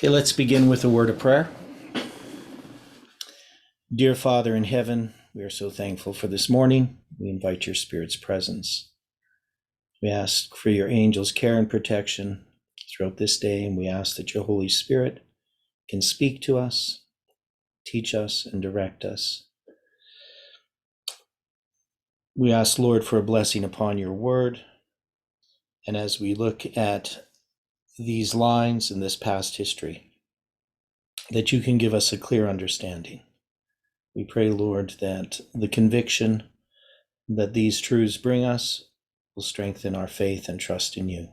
Okay, let's begin with a word of prayer. Dear Father in heaven, we are so thankful for this morning. We invite your Spirit's presence. We ask for your angels' care and protection throughout this day, and we ask that your Holy Spirit can speak to us, teach us, and direct us. We ask, Lord, for a blessing upon your word, and as we look at these lines in this past history, that you can give us a clear understanding. We pray, Lord, that the conviction that these truths bring us will strengthen our faith and trust in you.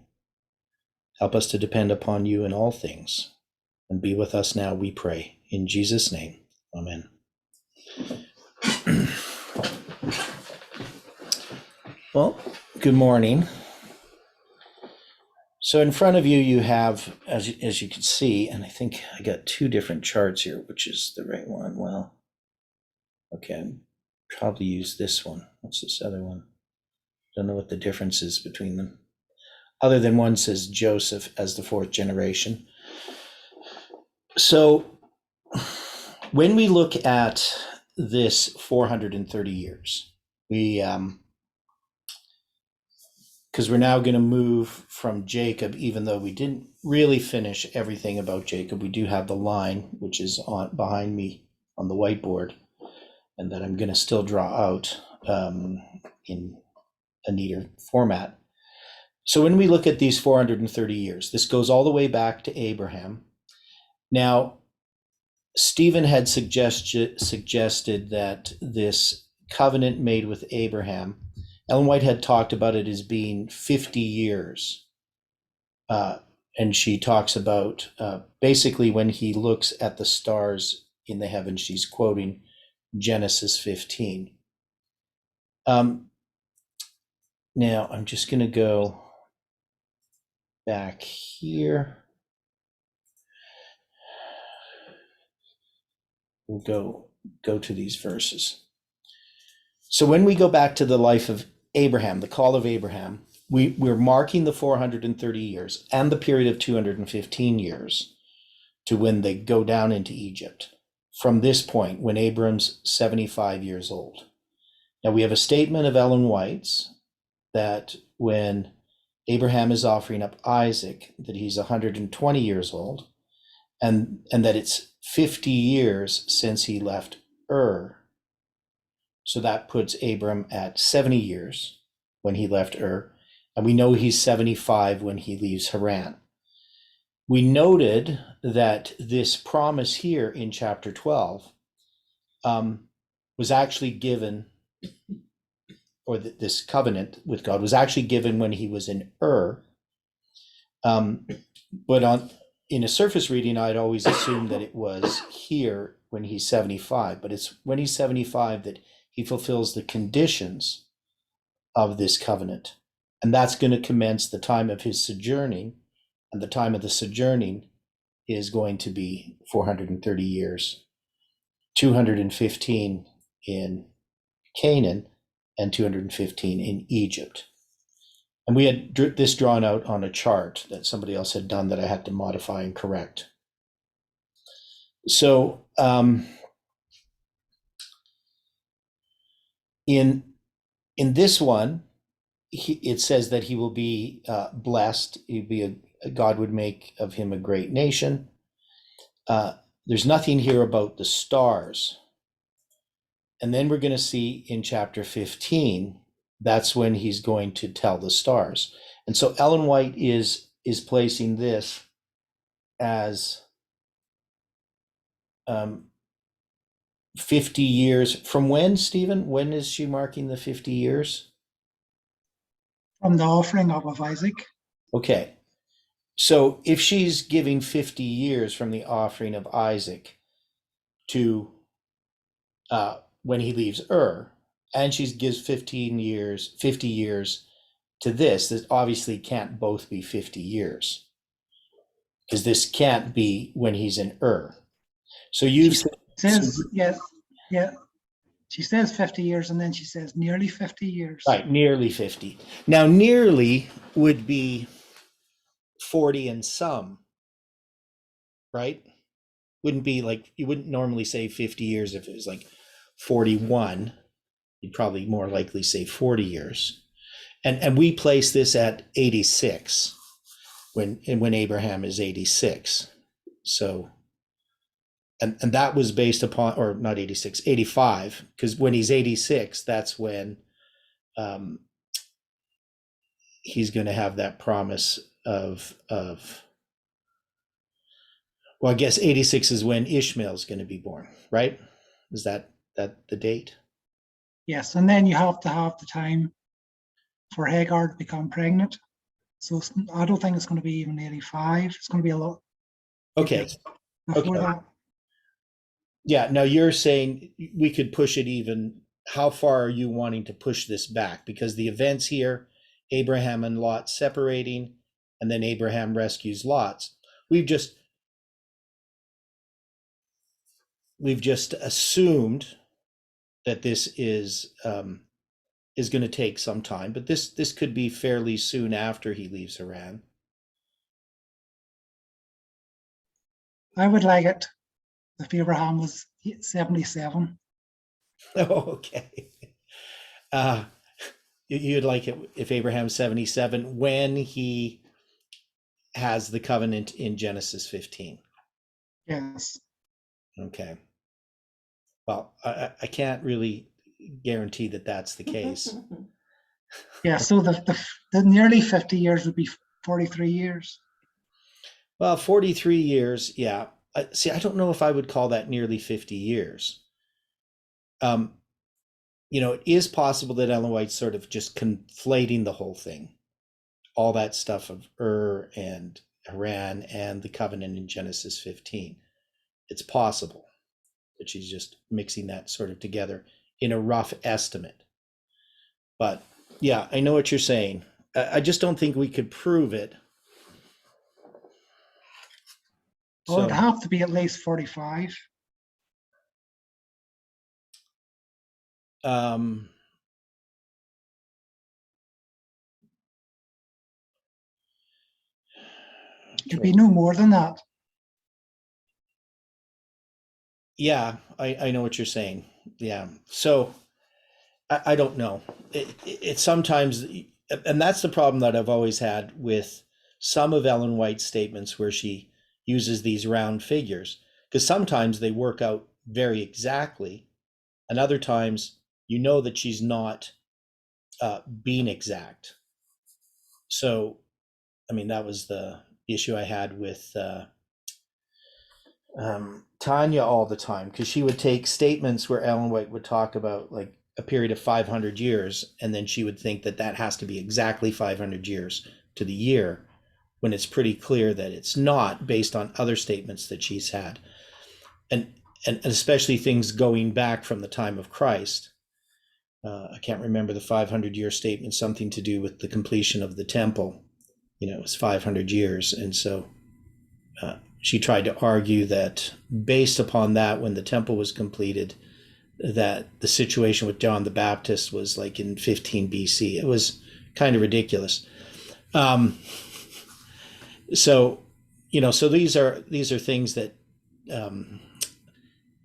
Help us to depend upon you in all things, and be with us now, we pray. In Jesus' name, amen. Well, good morning. So in front of you, you have, as you can see, and I think I got two different charts here, which is the right one. Well, okay, I'll probably use this one. What's this other one? Don't know what the difference is between them, other than one says Joseph as the fourth generation. So when we look at this 430 years, because we're now going to move from Jacob, even though we didn't really finish everything about Jacob. We do have the line, which is on behind me on the whiteboard, and that I'm going to still draw out in a neater format. So when we look at these 430 years, this goes all the way back to Abraham. Now, Stephen had suggested that this covenant made with Abraham, Ellen White had talked about it as being 50 years. And she talks about basically when he looks at the stars in the heavens, she's quoting Genesis 15. Now, I'm just going to go back here. We'll go to these verses. So when we go back to the life of Abraham, the call of Abraham, we're marking the 430 years and the period of 215 years to when they go down into Egypt. From this point, when Abram's 75 years old. Now we have a statement of Ellen White's that when Abraham is offering up Isaac, that he's 120 years old, and that it's 50 years since he left Ur. So that puts Abram at 70 years when he left Ur, and we know he's 75 when he leaves Haran. We noted that this promise here in chapter 12 was actually given, or this covenant with God was actually given when he was in Ur. But in a surface reading, I'd always assumed that it was here when he's 75, but it's when he's 75 that he fulfills the conditions of this covenant. And that's going to commence the time of his sojourning, and the time of the sojourning is going to be 430 years, 215 in Canaan and 215 in Egypt. And we had this drawn out on a chart that somebody else had done that I had to modify and correct. So in this one, it says that he will be blessed. He'd be God would make of him a great nation. There's nothing here about the stars. And then we're going to see in chapter 15, that's when he's going to tell the stars. And so Ellen White is placing this as 50 years. From when, Stephen? When is she marking the 50 years? From the offering of Isaac. Okay. So if she's giving 50 years from the offering of Isaac to when he leaves Ur, and she gives 50 years to this obviously can't both be 50 years, because this can't be when he's in Ur. So you says, yes, yeah. She says 50 years, and then she says nearly 50 years. Right, nearly 50. Now, nearly would be 40 and some, right? Wouldn't be like, you wouldn't normally say 50 years if it was like 41. You'd probably more likely say 40 years. And we place this at 86 when Abraham is 86. So and that was based upon, or not 86, 85, because when he's 86, that's when he's going to have that promise of well, I guess 86 is when Ishmael's going to be born, right? Is that the date? Yes, and then you have to have the time for Hagar to become pregnant. So I don't think it's going to be even 85. It's going to be a lot Okay. before Okay. that. Yeah. Now you're saying we could push it even. How far are you wanting to push this back? Because the events here, Abraham and Lot separating, and then Abraham rescues Lot. We've just assumed that this is going to take some time, but this could be fairly soon after he leaves Haran. I would like it if Abraham was 77. Oh, okay. You'd like it if Abraham's 77 when he has the covenant in Genesis 15. Yes. Okay. Well, I can't really guarantee that that's the case. Yeah, so the nearly 50 years would be 43 years. Well, 43 years, yeah. See, I don't know if I would call that nearly 50 years. It is possible that Ellen White's sort of just conflating the whole thing. All that stuff of and Haran and the covenant in Genesis 15. It's possible that she's just mixing that sort of together in a rough estimate. But yeah, I know what you're saying. I just don't think we could prove it. Well, it'd have to be at least 45. It'd be no more than that. Yeah, I know what you're saying. Yeah. So I don't know. It sometimes, and that's the problem that I've always had with some of Ellen White's statements where she uses these round figures, because sometimes they work out very exactly, and other times that she's not being exact. So, I mean, that was the issue I had with Tanya all the time, because she would take statements where Ellen White would talk about like a period of 500 years, and then she would think that has to be exactly 500 years to the year, when it's pretty clear that it's not, based on other statements that she's had, and especially things going back from the time of Christ. I can't remember the 500-year statement, something to do with the completion of the temple. It was 500 years, and so she tried to argue that based upon that, when the temple was completed, that the situation with John the Baptist was like in 15 BC. It was kind of ridiculous. So these are things that,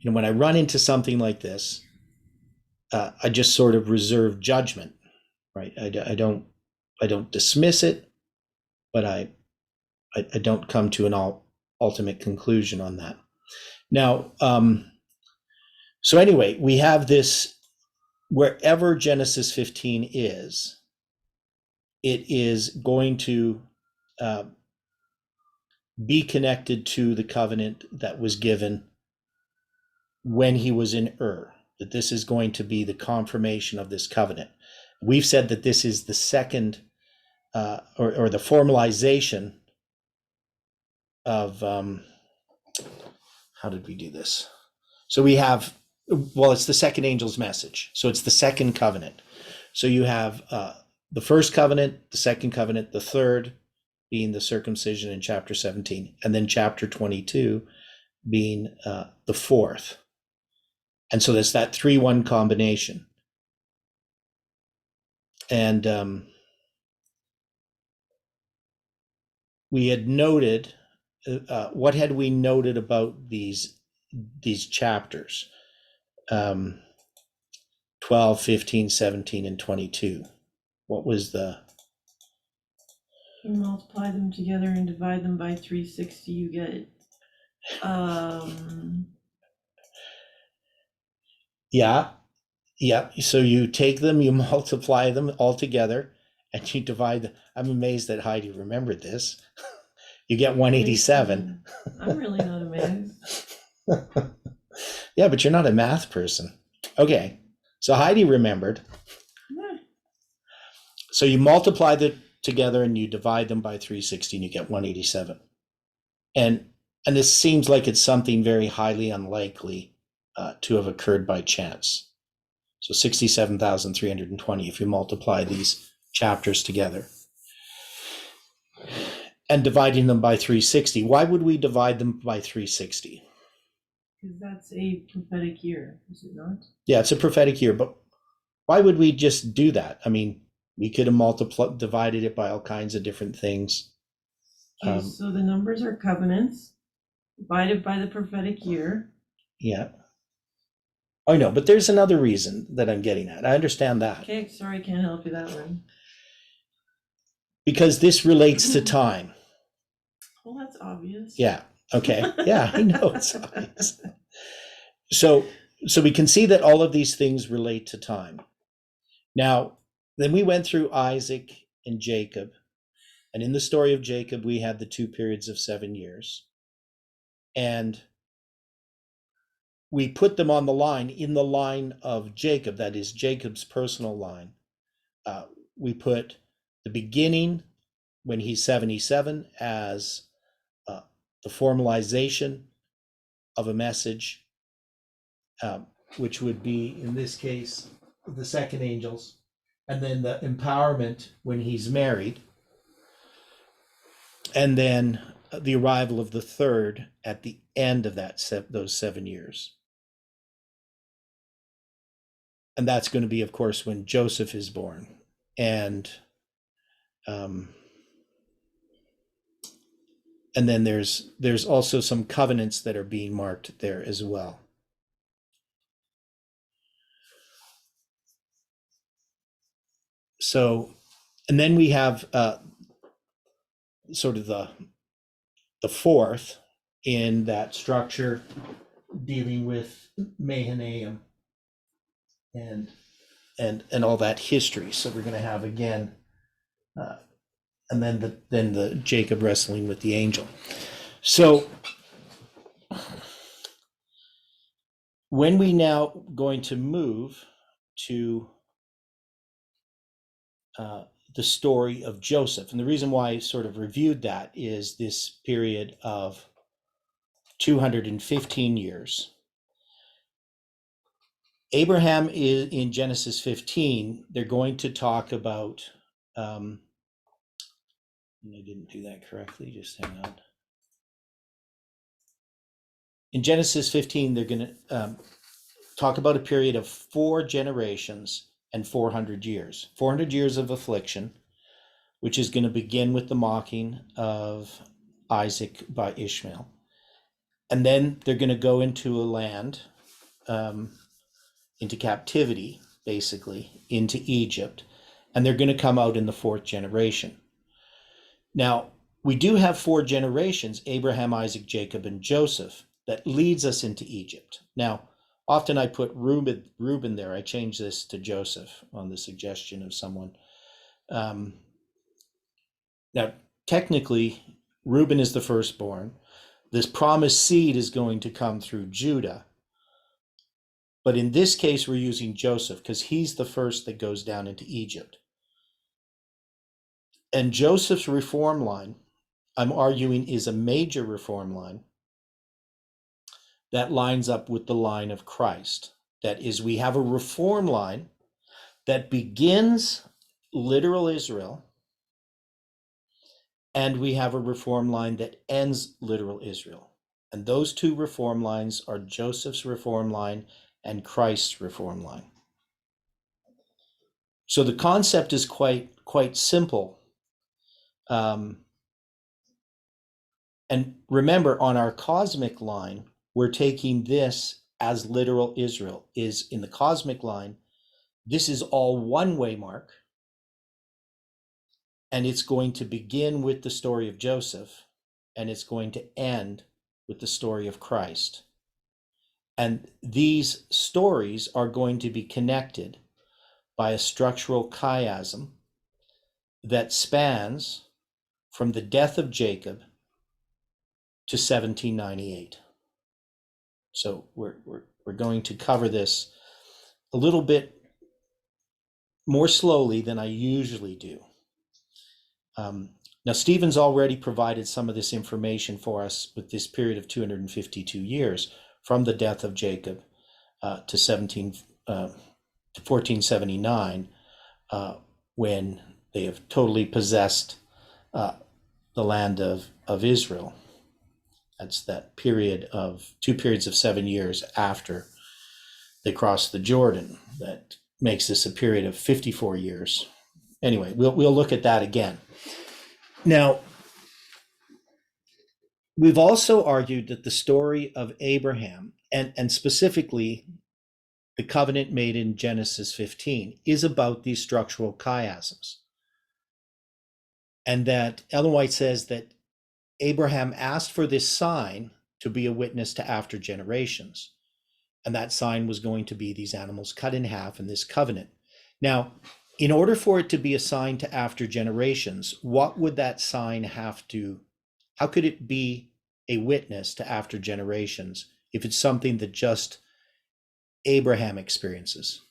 when I run into something like this, I just sort of reserve judgment, right? I don't dismiss it, but I don't come to an ultimate conclusion on that. Now, so anyway, we have this, wherever Genesis 15 is, it is going to be connected to the covenant that was given when he was in Ur, that this is going to be the confirmation of this covenant. We've said that this is the second, or the formalization of, how did we do this? So we have, it's the second angel's message. So it's the second covenant. So you have the first covenant, the second covenant, the third being the circumcision in chapter 17, and then chapter 22 being the fourth. And so there's that 3-1 combination. And we had noted what had we noted about these chapters? 12, 15, 17, and 22. What was the... You multiply them together and divide them by 360, you get Yeah. So you take them, you multiply them all together, and you divide them. I'm amazed that Heidi remembered this. You get 187. I'm really not amazed. Yeah, but you're not a math person. Okay, so Heidi remembered. Yeah. So you multiply them together and you divide them by 360 and you get 187. And this seems like it's something very highly unlikely to have occurred by chance. So 67,320 if you multiply these chapters together. And dividing them by 360. Why would we divide them by 360? Because that's a prophetic year, is it not? Yeah, it's a prophetic year, but why would we just do that? I mean, we could have divided it by all kinds of different things. Okay, so the numbers are covenants divided by the prophetic year. Yeah. I know, but there's another reason that I'm getting at. I understand that. Okay, sorry, can't help you that one. Because this relates to time. Well, that's obvious. Yeah. Okay. Yeah, I know it's obvious. So we can see that all of these things relate to time. Now, then we went through Isaac and Jacob. And in the story of Jacob, we had the 2 periods of 7 years. And we put them on the line, in the line of Jacob, that is Jacob's personal line. We put the beginning when he's 77 as the formalization of a message, which would be, in this case, the second angels, and then the empowerment when he's married, and then the arrival of the third at the end of those 7 years. And that's going to be, of course, when Joseph is born. And then there's also some covenants that are being marked there as well. So, and then we have sort of the fourth in that structure dealing with Mahanaim and all that history. So we're going to have again, and then the Jacob wrestling with the angel. So when we now going to move to the story of Joseph, and the reason why I sort of reviewed that is this period of 215 years. Abraham is in Genesis 15. They're going to talk about, I didn't do that correctly, just hang on. In Genesis 15, they're going to talk about a period of 4 generations and 400 years. 400 years of affliction, which is going to begin with the mocking of Isaac by Ishmael. And then they're going to go into a land, into captivity, basically, into Egypt. And they're going to come out in the 4th generation. Now, we do have 4 generations, Abraham, Isaac, Jacob, and Joseph, that leads us into Egypt. Now, often I put Reuben there. I changed this to Joseph on the suggestion of someone. Now, technically, Reuben is the firstborn. This promised seed is going to come through Judah. But in this case, we're using Joseph because he's the first that goes down into Egypt. And Joseph's reform line, I'm arguing, is a major reform line that lines up with the line of Christ. That is, we have a reform line that begins literal Israel, and we have a reform line that ends literal Israel. And those 2 reform lines are Joseph's reform line and Christ's reform line. So the concept is quite simple. And And remember, on our cosmic line, we're taking this as literal Israel is in the cosmic line. This is all one-way mark. And it's going to begin with the story of Joseph, and it's going to end with the story of Christ. And these stories are going to be connected by a structural chiasm that spans from the death of Jacob to 1798. So we're going to cover this a little bit more slowly than I usually do. Now, Stephen's already provided some of this information for us with this period of 252 years from the death of Jacob to 1479, when they have totally possessed the land of Israel. That's that period of 2 periods of 7 years after they crossed the Jordan. That makes this a period of 54 years. Anyway, we'll look at that again. Now, we've also argued that the story of Abraham, and specifically the covenant made in Genesis 15, is about these structural chiasms. And that Ellen White says that Abraham asked for this sign to be a witness to after generations. And that sign was going to be these animals cut in half in this covenant. Now, in order for it to be a sign to after generations, what would that sign have to, how could it be a witness to after generations if it's something that just Abraham experiences?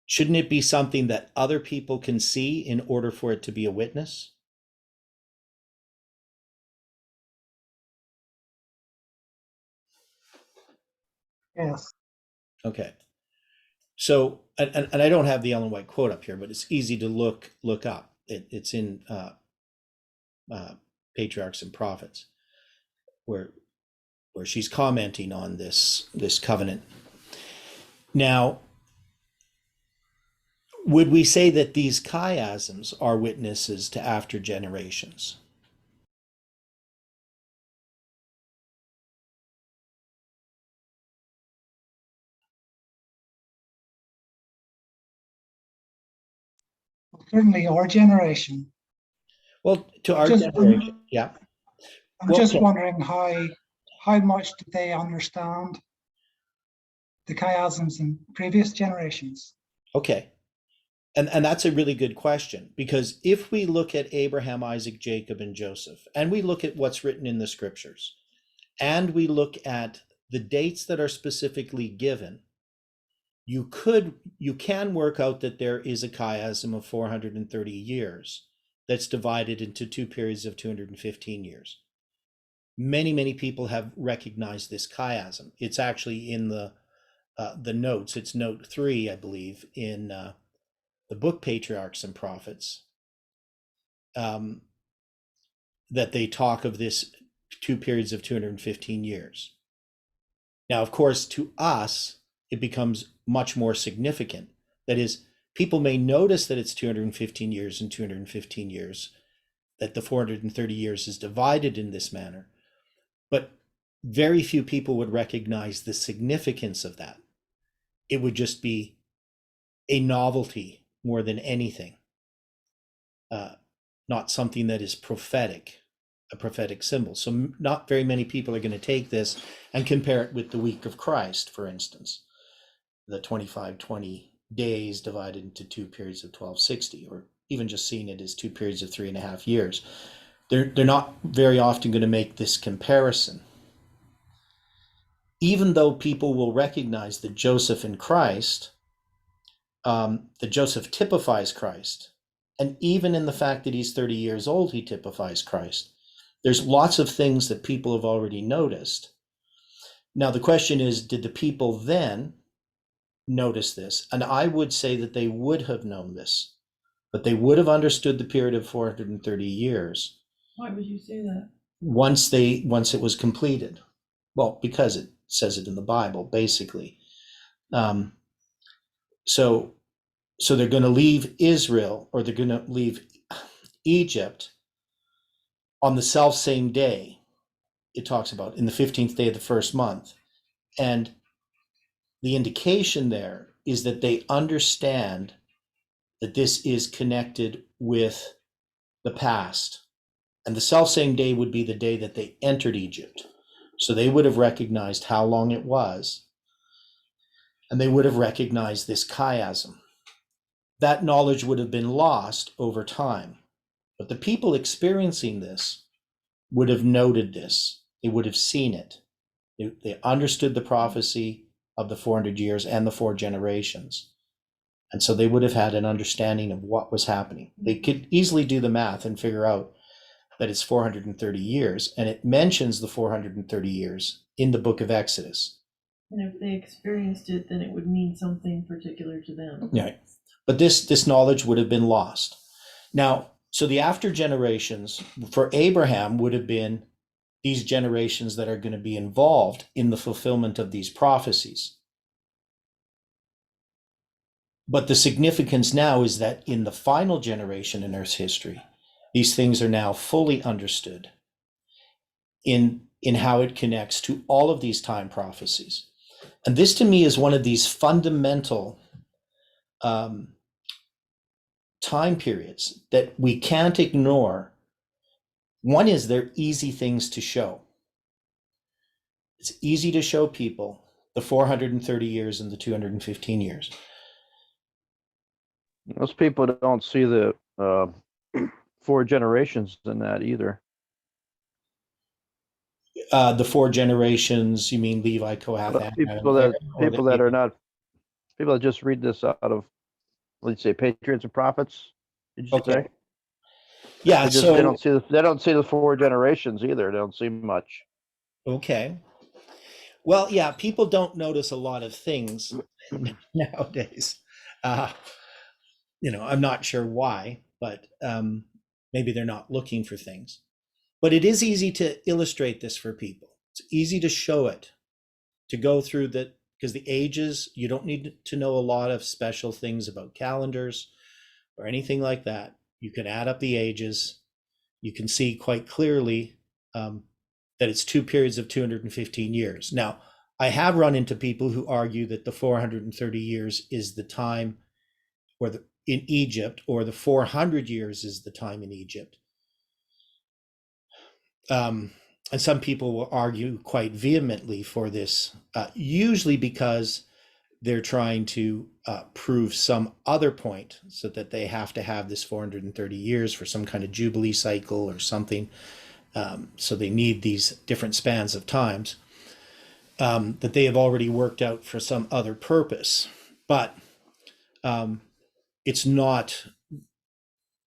Shouldn't it be something that other people can see in order for it to be a witness? Yes. Okay. So, and I don't have the Ellen White quote up here, but it's easy to look up. It's in Patriarchs and Prophets, where she's commenting on this covenant. Now, would we say that these chiasms are witnesses to after generations? Certainly our generation. Well, to our Just- generation, yeah. I'm Well, just okay. wondering how much did they understand the chiasms in previous generations? Okay. And that's a really good question, because if we look at Abraham, Isaac, Jacob, and Joseph, and we look at what's written in the scriptures, and we look at the dates that are specifically given, you can work out that there is a chiasm of 430 years that's divided into 2 periods of 215 years. Many people have recognized this chiasm. It's actually in the notes. It's note 3, I believe, in the book Patriarchs and Prophets, that they talk of this 2 periods of 215 years. Now, of course, to us, it becomes much more significant. That is, people may notice that it's 215 years and 215 years, that the 430 years is divided in this manner, but very few people would recognize the significance of that. It would just be a novelty more than anything, not something that is prophetic, a prophetic symbol. So not very many people are going to take this and compare it with the week of Christ, for instance, the 25-20 days divided into 2 periods of 1260, or even just seeing it as 2 periods of 3.5 years. They're not very often going to make this comparison. Even though people will recognize that Joseph and Christ, that Joseph typifies Christ, and even in the fact that he's 30 years old, he typifies Christ. There's lots of things that people have already noticed. Now, the question is, did the people then notice this? And I would say that they would have known this, but they would have understood the period of 430 years. Why would you say that? once it was completed. Well, because it says it in the Bible, basically. Um, so they're going to leave Israel, or they're going to leave Egypt on the self same day. It talks about in the 15th day of the first month, and the indication there is that they understand that this is connected with the past. And the self same day would be the day that they entered Egypt. So they would have recognized how long it was, and they would have recognized this chiasm. That knowledge would have been lost over time. But the people experiencing this would have noted this. They would have seen it. They understood the prophecy of the 400 years and the 4 generations. And so they would have had an understanding of what was happening. They could easily do the math and figure out that it's 430 years. And it mentions the 430 years in the book of Exodus. And if they experienced it, then it would mean something particular to them. Right. But this knowledge would have been lost. Now, so the after generations for Abraham would have been these generations that are going to be involved in the fulfillment of these prophecies. But the significance now is that in the final generation in Earth's history, these things are now fully understood in how it connects to all of these time prophecies. And this to me is one of these fundamental time periods that we can't ignore. One is they're easy things to show. It's easy to show people the 430 years and the 215 years. Most people don't see the 4 generations in that either. The 4 generations, you mean Levi, Kohath, But Amram, people that just read this out of, let's say, Patriots and Prophets. Did you Okay. say? Yeah, They don't see the 4 generations either. They don't see much. Okay. Well, yeah, people don't notice a lot of things nowadays. I'm not sure why, but maybe they're not looking for things. But it is easy to illustrate this for people. It's easy to show it, to go through that, because the ages, you don't need to know a lot of special things about calendars or anything like that. You can add up the ages. You can see quite clearly that it's 2 periods of 215 years. Now, I have run into people who argue that the 430 years is the time in Egypt, or the 400 years is the time in Egypt. And some people will argue quite vehemently for this, usually because they're trying to prove some other point, so that they have to have this 430 years for some kind of jubilee cycle or something. So they need these different spans of times that they have already worked out for some other purpose. But it's not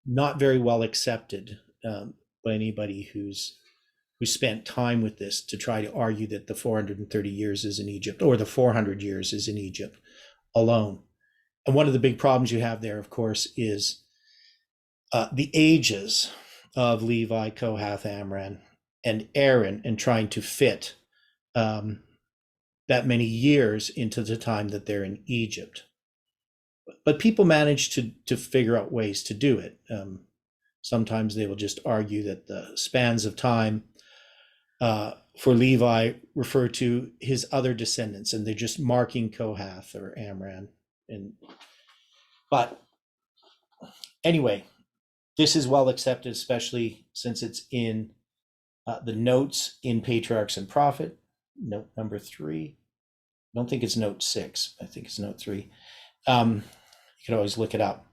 very well accepted by anybody who spent time with this, to try to argue that the 430 years is in Egypt, or the 400 years is in Egypt alone. And one of the big problems you have there, of course, is the ages of Levi, Kohath, Amram, and Aaron, and trying to fit that many years into the time that they're in Egypt. But people manage to figure out ways to do it. Sometimes they will just argue that the spans of time for Levi refer to his other descendants, and they're just marking Kohath or Amram. But anyway, this is well accepted, especially since it's in the notes in Patriarchs and Prophet, note number 3. I don't think it's note 6. I think it's note 3. You can always look it up.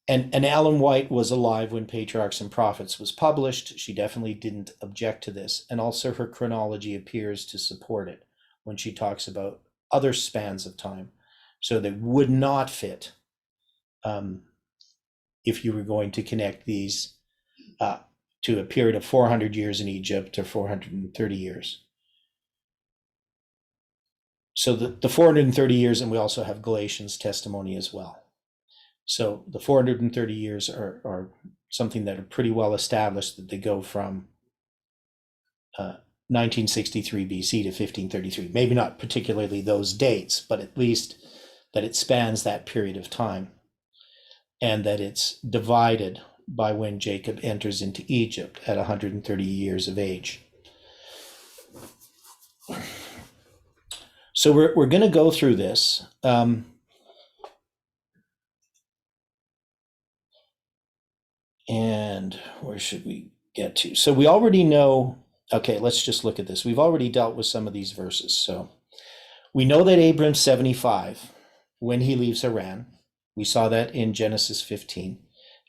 And Ellen White was alive when Patriarchs and Prophets was published. She definitely didn't object to this. And also her chronology appears to support it when she talks about other spans of time. So they would not fit if you were going to connect these to a period of 400 years in Egypt, or 430 years. So the 430 years, and we also have Galatians testimony as well. So the 430 years are something that are pretty well established, that they go from 1963 BC to 1533. Maybe not particularly those dates, but at least that it spans that period of time, and that it's divided by when Jacob enters into Egypt at 130 years of age. So we're going to go through this. And where should we get to? So we already know, okay, let's just look at this. We've already dealt with some of these verses. So we know that Abram's 75 when he leaves Haran. We saw that in Genesis 15.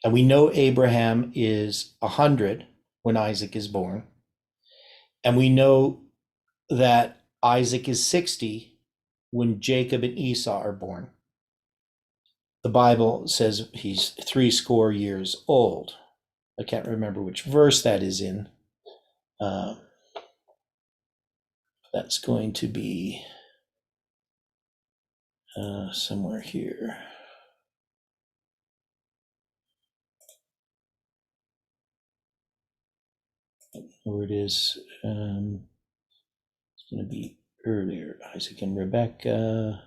And we know Abraham is 100 when Isaac is born. And we know that Isaac is 60 when Jacob and Esau are born. The Bible says he's 80 years old. I can't remember which verse that is in. That's going to be somewhere here. Where it is, it's going to be earlier. Isaac and Rebekah.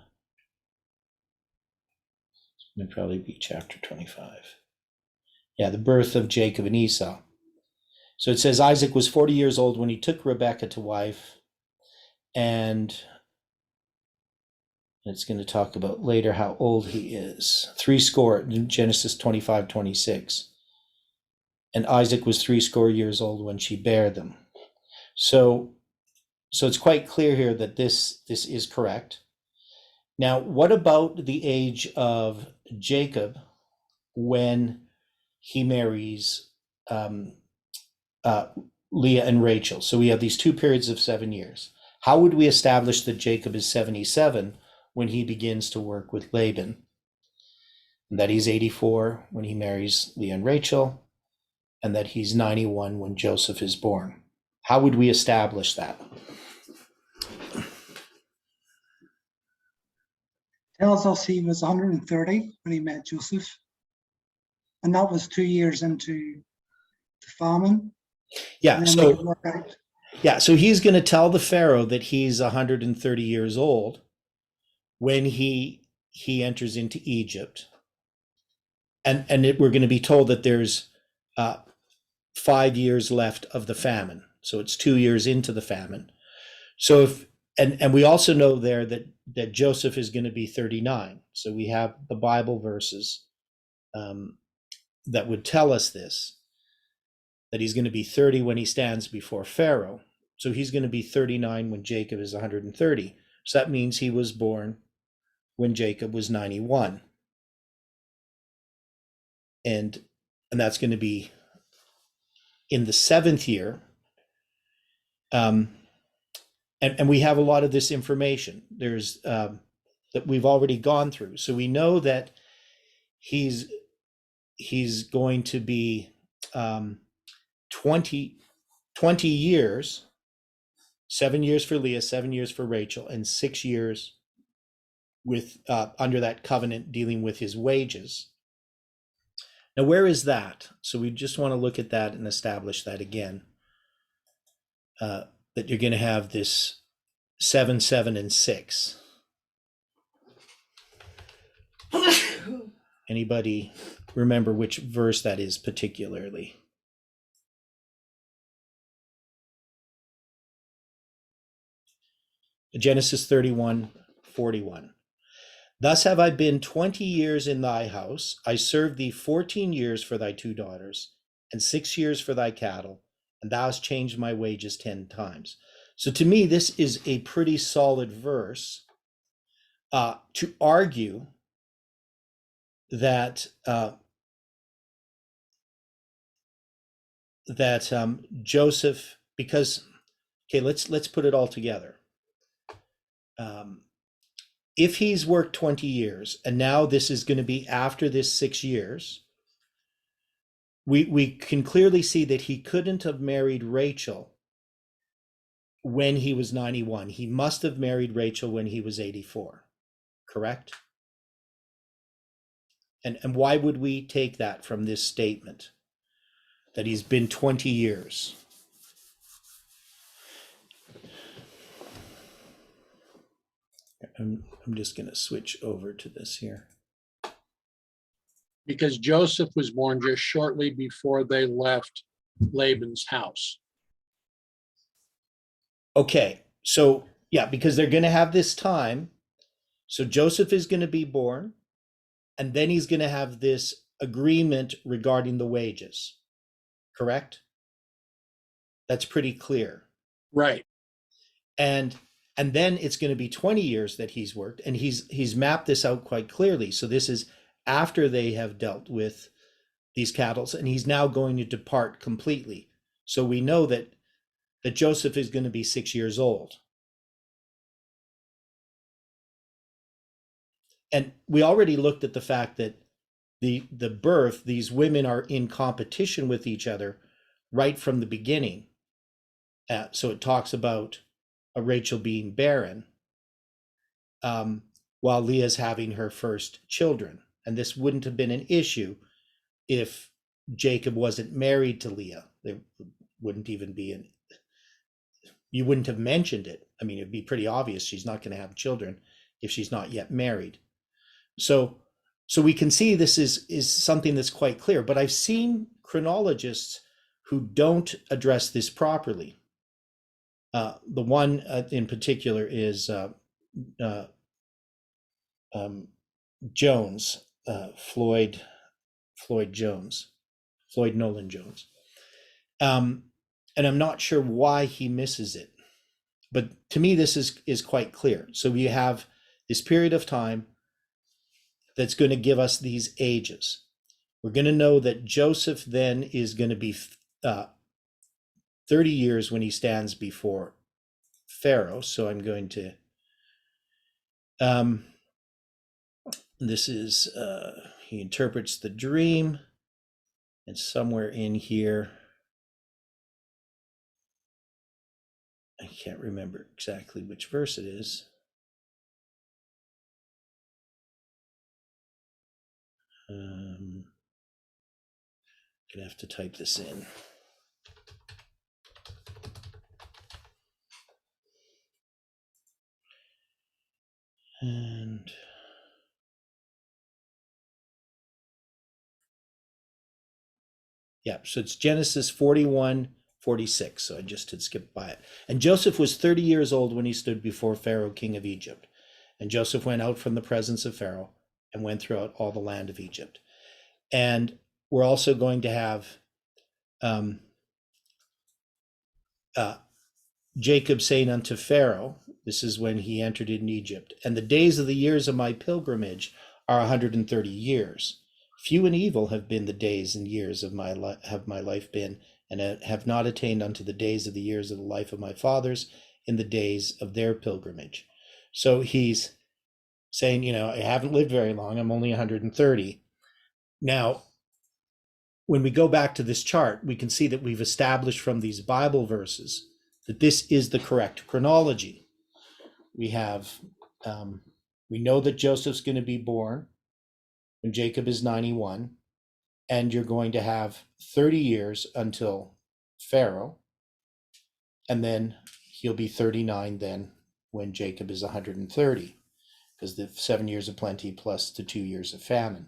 It's going to probably be chapter 25. Yeah, the birth of Jacob and Esau. So it says Isaac was 40 years old when he took Rebekah to wife, and it's going to talk about later how old he is. 80, Genesis 25:26. And Isaac was 80 years old when she bare them. So it's quite clear here that this is correct. Now, what about the age of Jacob when he marries Leah and Rachel? So we have these two periods of 7 years. How would we establish that Jacob is 77 when he begins to work with Laban? And that he's 84 when he marries Leah and Rachel, and that he's 91 when Joseph is born. How would we establish that? Tells us he was 130 when he met Joseph. And that was 2 years into the famine. Yeah, And then we could work out. so he's going to tell the Pharaoh that he's 130 years old when he enters into Egypt. And we're going to be told that there's 5 years left of the famine. So it's 2 years into the famine. So and we also know there that Joseph is going to be 39. So we have the Bible verses that would tell us this, that he's going to be 30 when he stands before Pharaoh. So he's going to be 39 when Jacob is 130. So that means he was born when Jacob was 91. And that's going to be in the 7th year. And we have a lot of this information. There's that we've already gone through. So we know that he's going to be 20 years, 7 years for Leah, 7 years for Rachel, and 6 years with under that covenant dealing with his wages. Now, where is that? So we just want to look at that and establish that again. That you're going to have this 7, 7, and 6. Anybody remember which verse that is particularly? Genesis 31:41. Thus have I been 20 years in thy house. I served thee 14 years for thy 2 daughters, and 6 years for thy cattle, and thou hast changed my wages 10 times. So to me, this is a pretty solid verse to argue that Joseph, because let's put it all together. If he's worked 20 years and now this is going to be after this 6 years, we can clearly see that he couldn't have married Rachel when he was 91. He must have married Rachel when he was 84, correct? And why would we take that from this statement, that he's been 20 years? I'm just going to switch over to this here. Because Joseph was born just shortly before they left Laban's house. Okay, so yeah, because they're going to have this time. So Joseph is going to be born, and then he's going to have this agreement regarding the wages. Correct? That's pretty clear. Right. And then it's going to be 20 years that he's worked, and he's mapped this out quite clearly. So this is after they have dealt with these cattle, and he's now going to depart completely. So we know that Joseph is going to be 6 years old. And we already looked at the fact that the birth, these women are in competition with each other right from the beginning. So it talks about Rachel being barren, while Leah's having her first children. And this wouldn't have been an issue if Jacob wasn't married to Leah. There wouldn't even be you wouldn't have mentioned it. I mean, it'd be pretty obvious she's not going to have children if she's not yet married. So we can see this is something that's quite clear, but I've seen chronologists who don't address this properly. The one in particular is Jones, Floyd Nolan Jones. And I'm not sure why he misses it, but to me, this is quite clear. So we have this period of time that's going to give us these ages. We're going to know that Joseph then is going to be 30 years when he stands before Pharaoh. So I'm going to, this is, he interprets the dream, and somewhere in here, I can't remember exactly which verse it is. Gonna have to type this in. And yeah, so it's Genesis 41:46. So I just had skipped by it. And Joseph was 30 years old when he stood before Pharaoh, king of Egypt. And Joseph went out from the presence of Pharaoh and went throughout all the land of Egypt. And we're also going to have Jacob saying unto Pharaoh, this is when he entered in Egypt, and the days of the years of my pilgrimage are 130 years. Few and evil have been the days and years of my life been, and have not attained unto the days of the years of the life of my fathers in the days of their pilgrimage. So he's saying, I haven't lived very long. I'm only 130. Now, when we go back to this chart, we can see that we've established from these Bible verses that this is the correct chronology. We have, we know that Joseph's going to be born when Jacob is 91, and you're going to have 30 years until Pharaoh, and then he'll be 39 then when Jacob is 130, because the 7 years of plenty plus the 2 years of famine.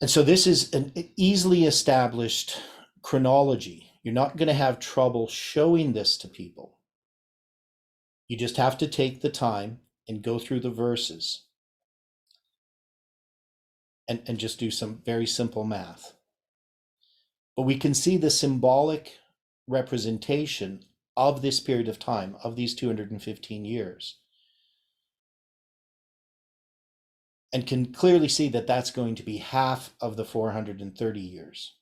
And so this is an easily established chronology. You're not going to have trouble showing this to people. You just have to take the time and go through the verses and just do some very simple math. But we can see the symbolic representation of this period of time, of these 215 years, and can clearly see that that's going to be half of the 430 years.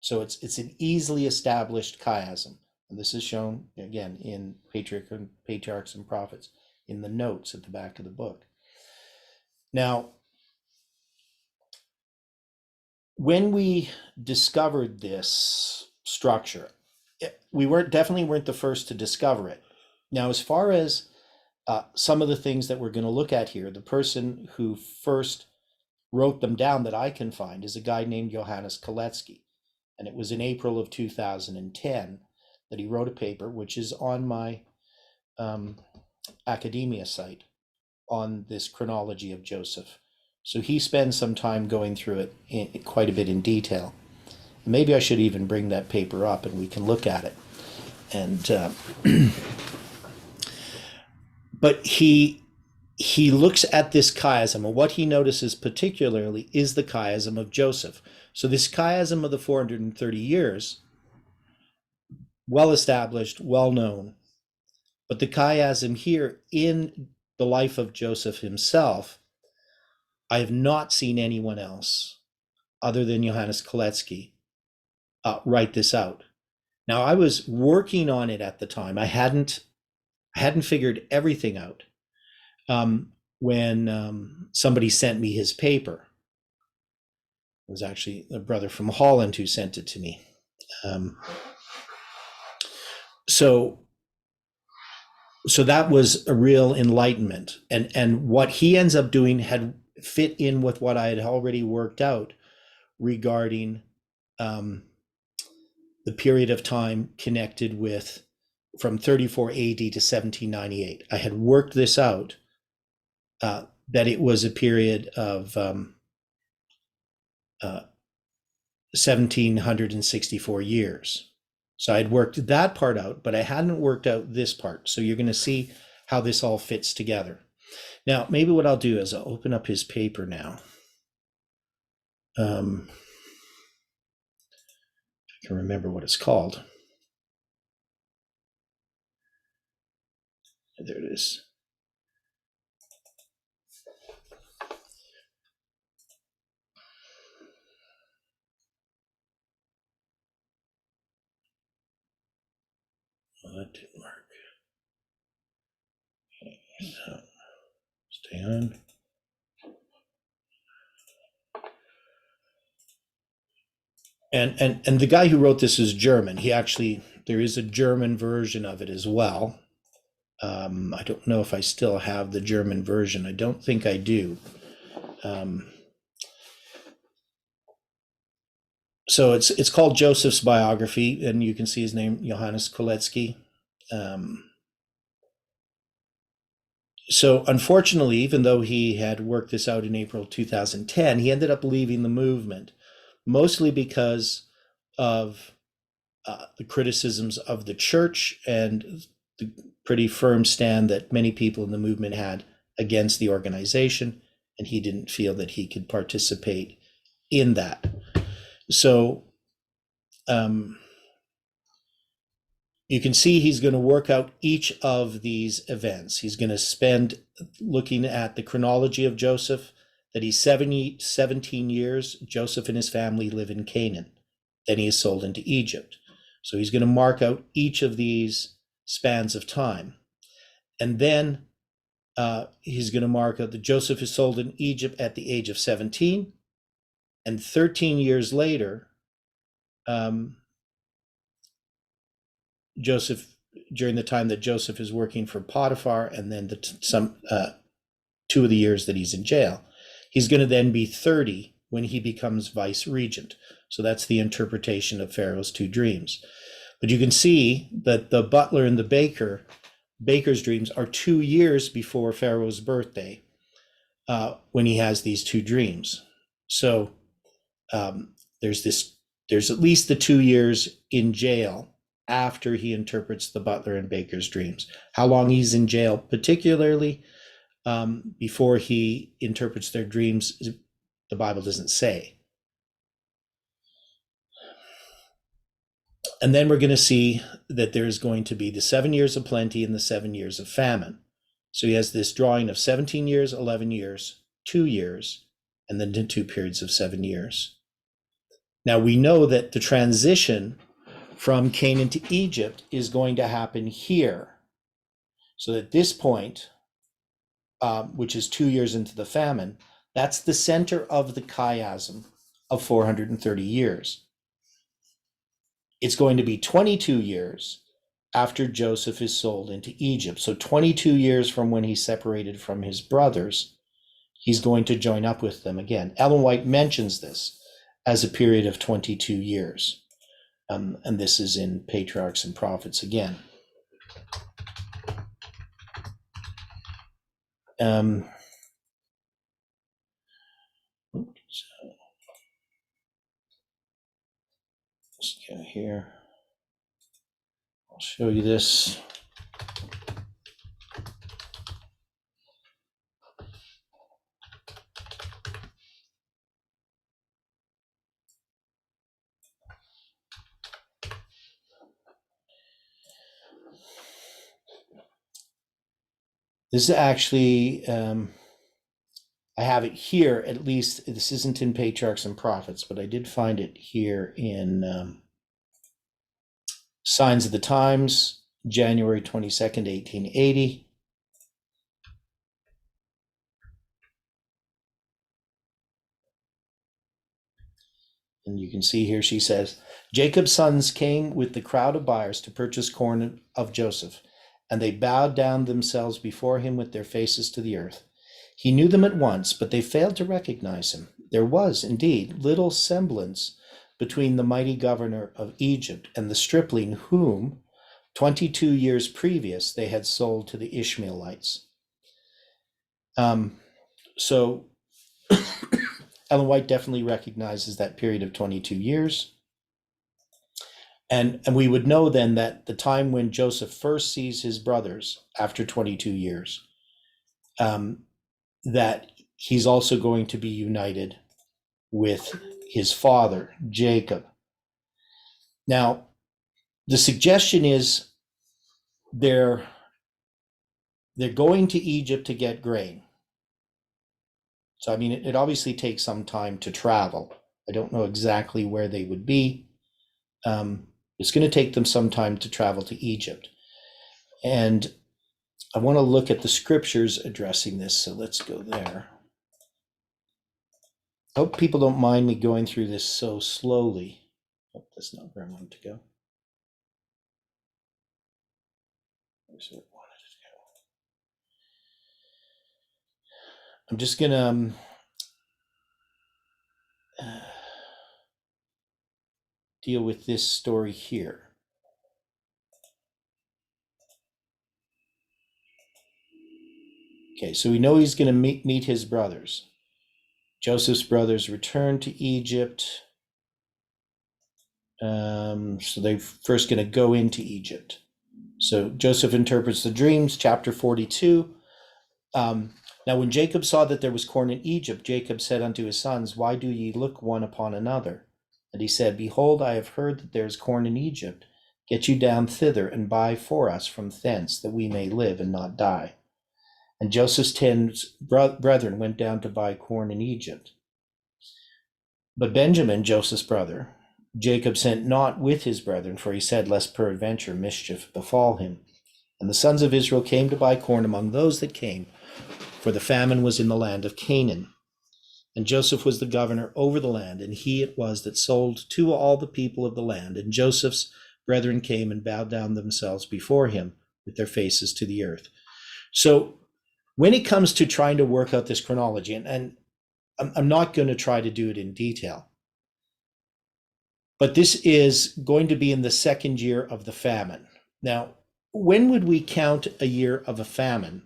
So it's an easily established chiasm. And this is shown, again, in Patriarchs and Prophets, in the notes at the back of the book. Now, when we discovered this structure, we definitely weren't the first to discover it. Now, as far as some of the things that we're going to look at here, the person who first wrote them down that I can find is a guy named Johannes Koletsky. And it was in April of 2010 that he wrote a paper, which is on my academia site on this chronology of Joseph. So he spends some time going through it quite a bit in detail. Maybe I should even bring that paper up and we can look at it. And but he looks at this chiasm, and what he notices particularly is the chiasm of Joseph. So this chiasm of the 430 years, well established, well known, but the chiasm here in the life of Joseph himself, I have not seen anyone else other than Johannes Kolecki write this out. Now, I was working on it at the time. I hadn't figured everything out when somebody sent me his paper. It was actually a brother from Holland who sent it to me. So that was a real enlightenment. And what he ends up doing had fit in with what I had already worked out regarding the period of time connected with from 34 AD to 1798. I had worked this out, that it was a period of 1764 years. So I'd worked that part out, but I hadn't worked out this part. So you're going to see how this all fits together. Now, maybe what I'll do is I'll open up his paper now. I can remember what it's called. There it is. Well, that didn't work. Okay, so stay on. And the guy who wrote this is German. There is a German version of it as well. I don't know if I still have the German version. I don't think I do. So it's called Joseph's Biography, and you can see his name, Johannes Kolecki. So unfortunately, even though he had worked this out in April 2010, he ended up leaving the movement, mostly because of the criticisms of the church and the pretty firm stand that many people in the movement had against the organization, and he didn't feel that he could participate in that. So you can see he's going to work out each of these events. He's going to spend looking at the chronology of Joseph, that he's 17 years. Joseph and his family live in Canaan. Then he is sold into Egypt. So he's going to mark out each of these spans of time. And then he's going to mark out that Joseph is sold in Egypt at the age of 17. And 13 years later, Joseph, during the time that Joseph is working for Potiphar, and then 2 of the years that he's in jail, he's going to then be 30 when he becomes vice regent. So that's the interpretation of Pharaoh's 2 dreams. But you can see that the butler and the baker's dreams are 2 years before Pharaoh's birthday, when he has these 2 dreams. So there's at least the 2 years in jail after he interprets the butler and baker's dreams. How long he's in jail, particularly before he interprets their dreams, the Bible doesn't say. And then we're going to see that there's going to be the 7 years of plenty and the 7 years of famine. So he has this drawing of 17 years, 11 years, 2 years, and then 2 periods of 7 years. Now we know that the transition from Canaan to Egypt is going to happen here. So at this point, which is 2 years into the famine, that's the center of the chiasm of 430 years. It's going to be 22 years after Joseph is sold into Egypt. So 22 years from when he's separated from his brothers, he's going to join up with them again. Ellen White mentions this as a period of 22 years. And this is in Patriarchs and Prophets again. Um, let's go here. I'll show you this. This is actually, I have it here, at least. This isn't in Patriarchs and Prophets, but I did find it here in Signs of the Times, January 22nd, 1880. And you can see here, she says, Jacob's sons came with the crowd of buyers to purchase corn of Joseph, and they bowed down themselves before him with their faces to the earth. He knew them at once, but they failed to recognize him. There was, indeed, little semblance between the mighty governor of Egypt and the stripling whom, 22 years previous, they had sold to the Ishmaelites. So Ellen White definitely recognizes that period of 22 years. And we would know then that the time when Joseph first sees his brothers after 22 years, that he's also going to be united with his father, Jacob. Now, the suggestion is they're going to Egypt to get grain. So, I mean, it obviously takes some time to travel. I don't know exactly where they would be. It's going to take them some time to travel to Egypt. And I want to look at the scriptures addressing this, so let's go there. I hope people don't mind me going through this so slowly. Oh, that's not where I wanted to go. Where's where I wanted to go? I'm just going to deal with this story here. Okay, so we know he's going to meet his brothers. Joseph's brothers return to Egypt. So they're first going to go into Egypt. So Joseph interprets the dreams, chapter 42. Now when Jacob saw that there was corn in Egypt, Jacob said unto his sons, Why do ye look one upon another? And he said, Behold, I have heard that there is corn in Egypt. Get you down thither and buy for us from thence, that we may live and not die. And Joseph's 10 brethren went down to buy corn in Egypt. But Benjamin, Joseph's brother, Jacob sent not with his brethren, for he said, Lest peradventure mischief befall him. And the sons of Israel came to buy corn among those that came, for the famine was in the land of Canaan. And Joseph was the governor over the land, and he it was that sold to all the people of the land. And Joseph's brethren came and bowed down themselves before him with their faces to the earth. So when it comes to trying to work out this chronology, and I'm not going to try to do it in detail, but this is going to be in the second year of the famine. Now, when would we count a year of a famine?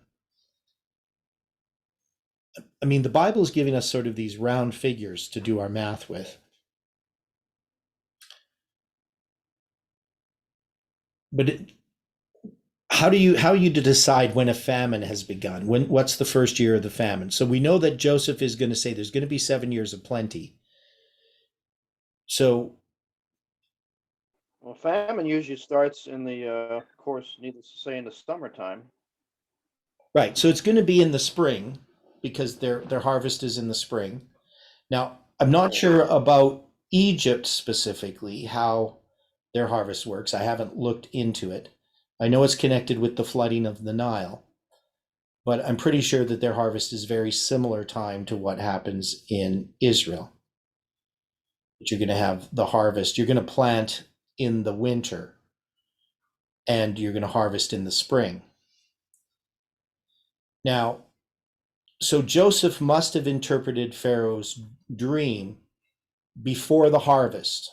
I mean, the Bible is giving us sort of these round figures to do our math with. But how are you to decide when a famine has begun? What's the first year of the famine? So we know that Joseph is going to say there's going to be 7 years of plenty. So, Well, famine usually starts in the, of course, needless to say, in the summertime. right. So it's going to be in the spring because their harvest is in the spring. Now, I'm not sure about Egypt specifically, how their harvest works. I haven't looked into it. I know it's connected with the flooding of the Nile, but I'm pretty sure that their harvest is very similar time to what happens in Israel. That you're going to have the harvest. You're going to plant in the winter and you're going to harvest in the spring. Now, so Joseph must have interpreted Pharaoh's dream before the harvest.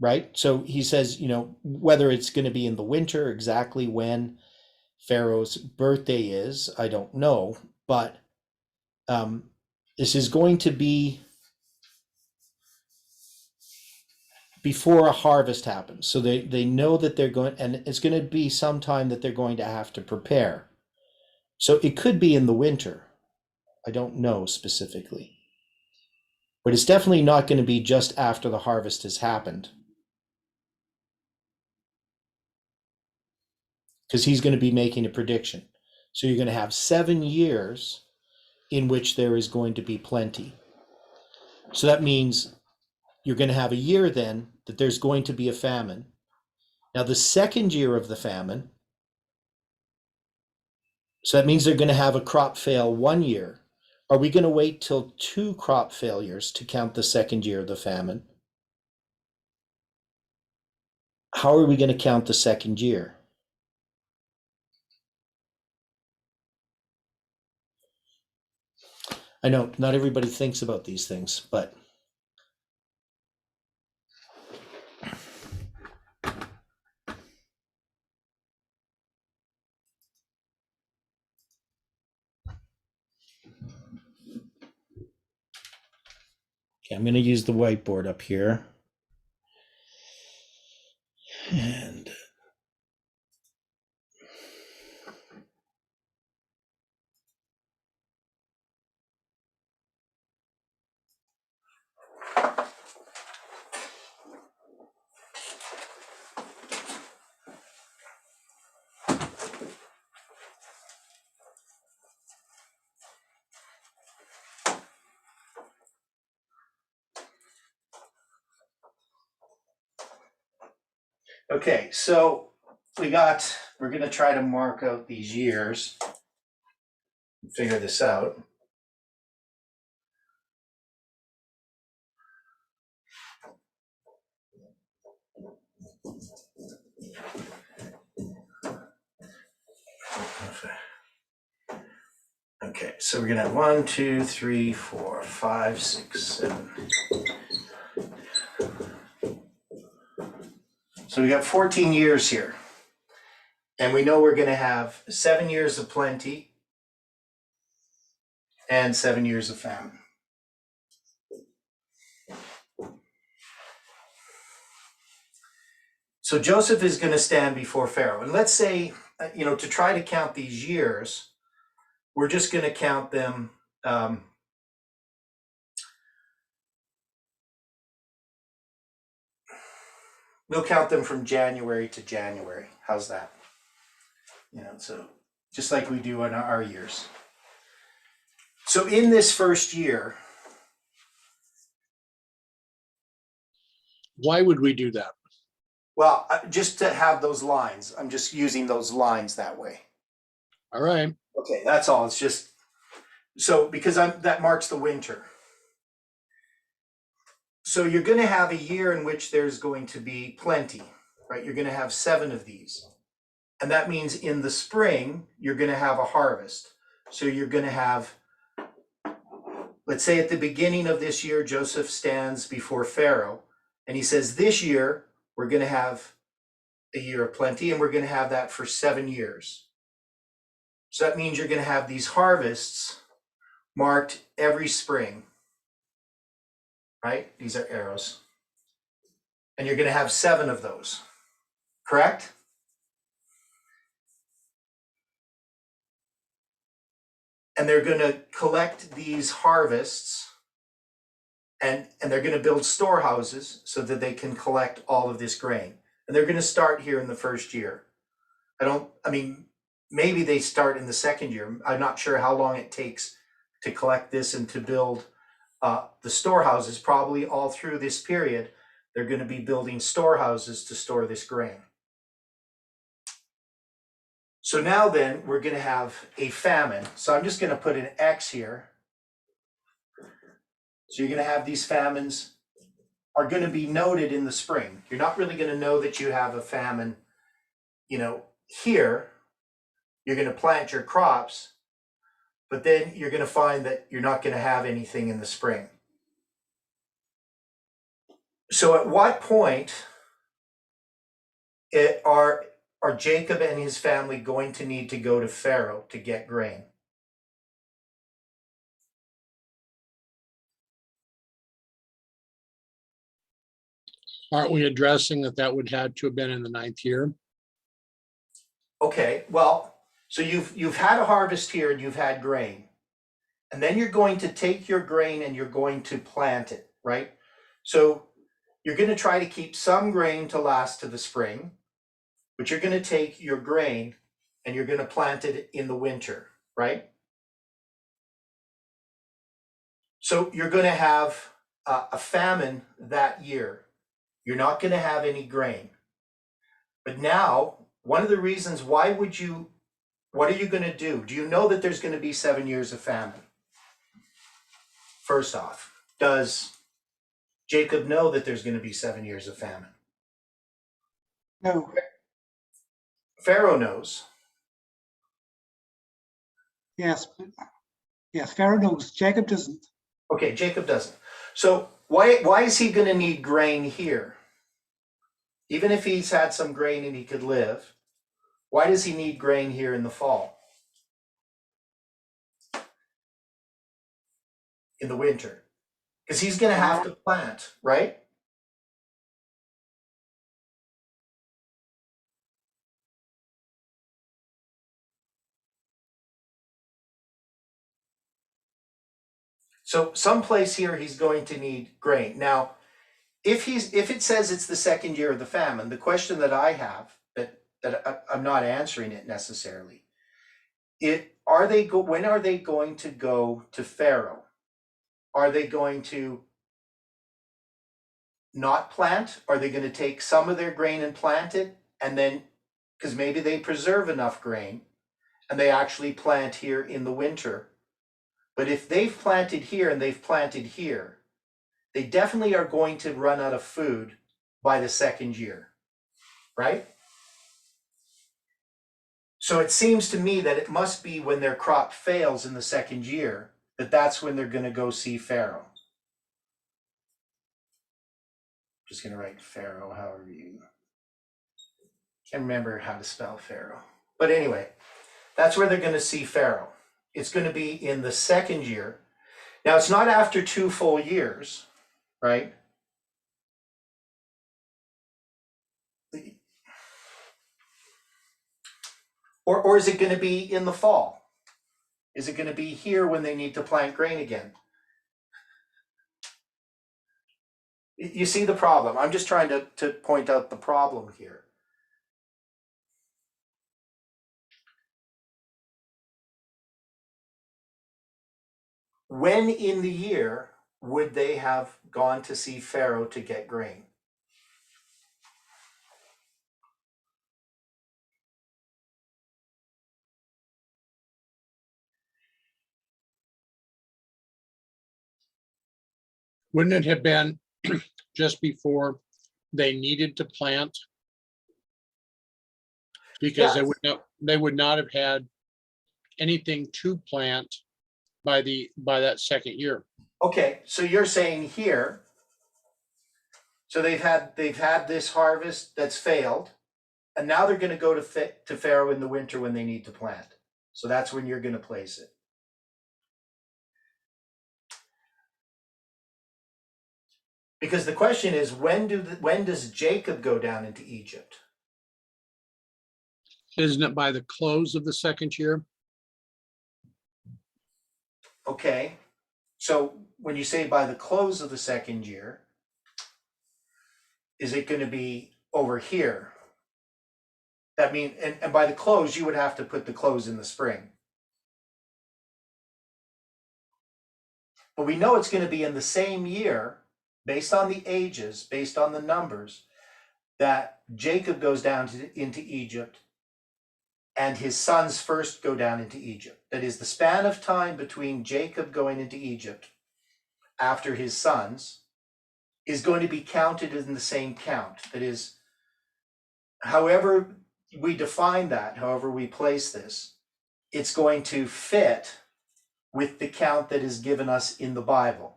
right? So he says, whether it's going to be in the winter, exactly when Pharaoh's birthday is, I don't know, but this is going to be before a harvest happens. So they know that they're going, and it's going to be some time that they're going to have to prepare. So it could be in the winter. I don't know specifically. But it's definitely not going to be just after the harvest has happened. Because he's going to be making a prediction. So you're going to have 7 years in which there is going to be plenty. So that means you're going to have a year then that there's going to be a famine. Now, the second year of the famine, so that means they're going to have a crop fail 1 year. Are we going to wait till 2 crop failures to count the second year of the famine? How are we going to count the second year? I know not everybody thinks about these things, but okay, I'm going to use the whiteboard up here. And okay, so we're going to try to mark out these years, figure this out. Okay, so we're going to have 1, 2, 3, 4, 5, 6, 7. So we got 14 years here. And we know we're going to have 7 years of plenty and 7 years of famine. So Joseph is going to stand before Pharaoh. And let's say, to try to count these years, we're just going to count them. We'll count them from January to January. How's that? So just like we do in our years. So in this first year. Why would we do that? Well, just to have those lines. I'm just using those lines that way. All right. Okay, that's all. It's just so because that marks the winter. So you're going to have a year in which there's going to be plenty, right? You're going to have 7 of these. And that means in the spring, you're going to have a harvest. So you're going to have, let's say at the beginning of this year, Joseph stands before Pharaoh and he says, this year, we're going to have a year of plenty and we're going to have that for 7 years. So that means you're going to have these harvests marked every spring, right? These are arrows. And you're going to have 7 of those, correct? And they're going to collect these harvests and they're going to build storehouses so that they can collect all of this grain. And they're going to start here in the first year. Maybe they start in the second year. I'm not sure how long it takes to collect this and to build the storehouses. Probably all through this period, they're going to be building storehouses to store this grain. So now then, we're going to have a famine. So I'm just going to put an X here. So you're going to have these famines are going to be noted in the spring. You're not really going to know that you have a famine, here. You're going to plant your crops, but then you're going to find that you're not going to have anything in the spring. So at what point Are Jacob and his family going to need to go to Pharaoh to get grain? Aren't we addressing that would have to have been in the 9th year? Okay, well, so you've had a harvest here and you've had grain. And then you're going to take your grain and you're going to plant it, right? So you're going to try to keep some grain to last to the spring, but you're going to take your grain and you're going to plant it in the winter, right? So you're going to have a famine that year. You're not going to have any grain. But now, one of the reasons what are you going to do? Do you know that there's going to be 7 years of famine? First off, does Jacob know that there's going to be 7 years of famine? No, Pharaoh knows. yes, yes, Pharaoh knows, Jacob doesn't. Okay, Jacob doesn't. So why is he going to need grain here? Even if he's had some grain and he could live, why does he need grain here in the fall? In the winter? Because he's going to have to plant, right? So someplace here he's going to need grain. Now, if it says it's the 2nd year of the famine, the question that I have that I'm not answering it necessarily, when are they going to go to Pharaoh? Are they going to not plant? Are they going to take some of their grain and plant it? And then, because maybe they preserve enough grain and they actually plant here in the winter. But if they've planted here and they've planted here, they definitely are going to run out of food by the 2nd year, right? So it seems to me that it must be when their crop fails in the 2nd year that's when they're going to go see Pharaoh. Just going to write Pharaoh, however you can't remember how to spell Pharaoh. But anyway, that's where they're going to see Pharaoh. It's going to be in the 2nd year. Now, it's not after 2 full years, right? Or is it going to be in the fall? Is it going to be here when they need to plant grain again? You see the problem. I'm just trying to point out the problem here. When in the year would they have gone to see Pharaoh to get grain? Wouldn't it have been just before they needed to plant? Because Yes. they would not have had anything to plant by that 2nd year. Okay, so you're saying here, so they've had this harvest that's failed, and now they're going to go to Pharaoh in the winter when they need to plant. So that's when you're going to place it. Because the question is, when does Jacob go down into Egypt? Isn't it by the close of the 2nd year? Okay, so when you say by the close of the 2nd year, is it going to be over here? That means, and by the close, you would have to put the close in the spring. But we know it's going to be in the same year, based on the ages, based on the numbers, that Jacob goes down into Egypt and his sons first go down into Egypt. That is, the span of time between Jacob going into Egypt after his sons is going to be counted in the same count. That is, however we define that, however we place this, it's going to fit with the count that is given us in the Bible,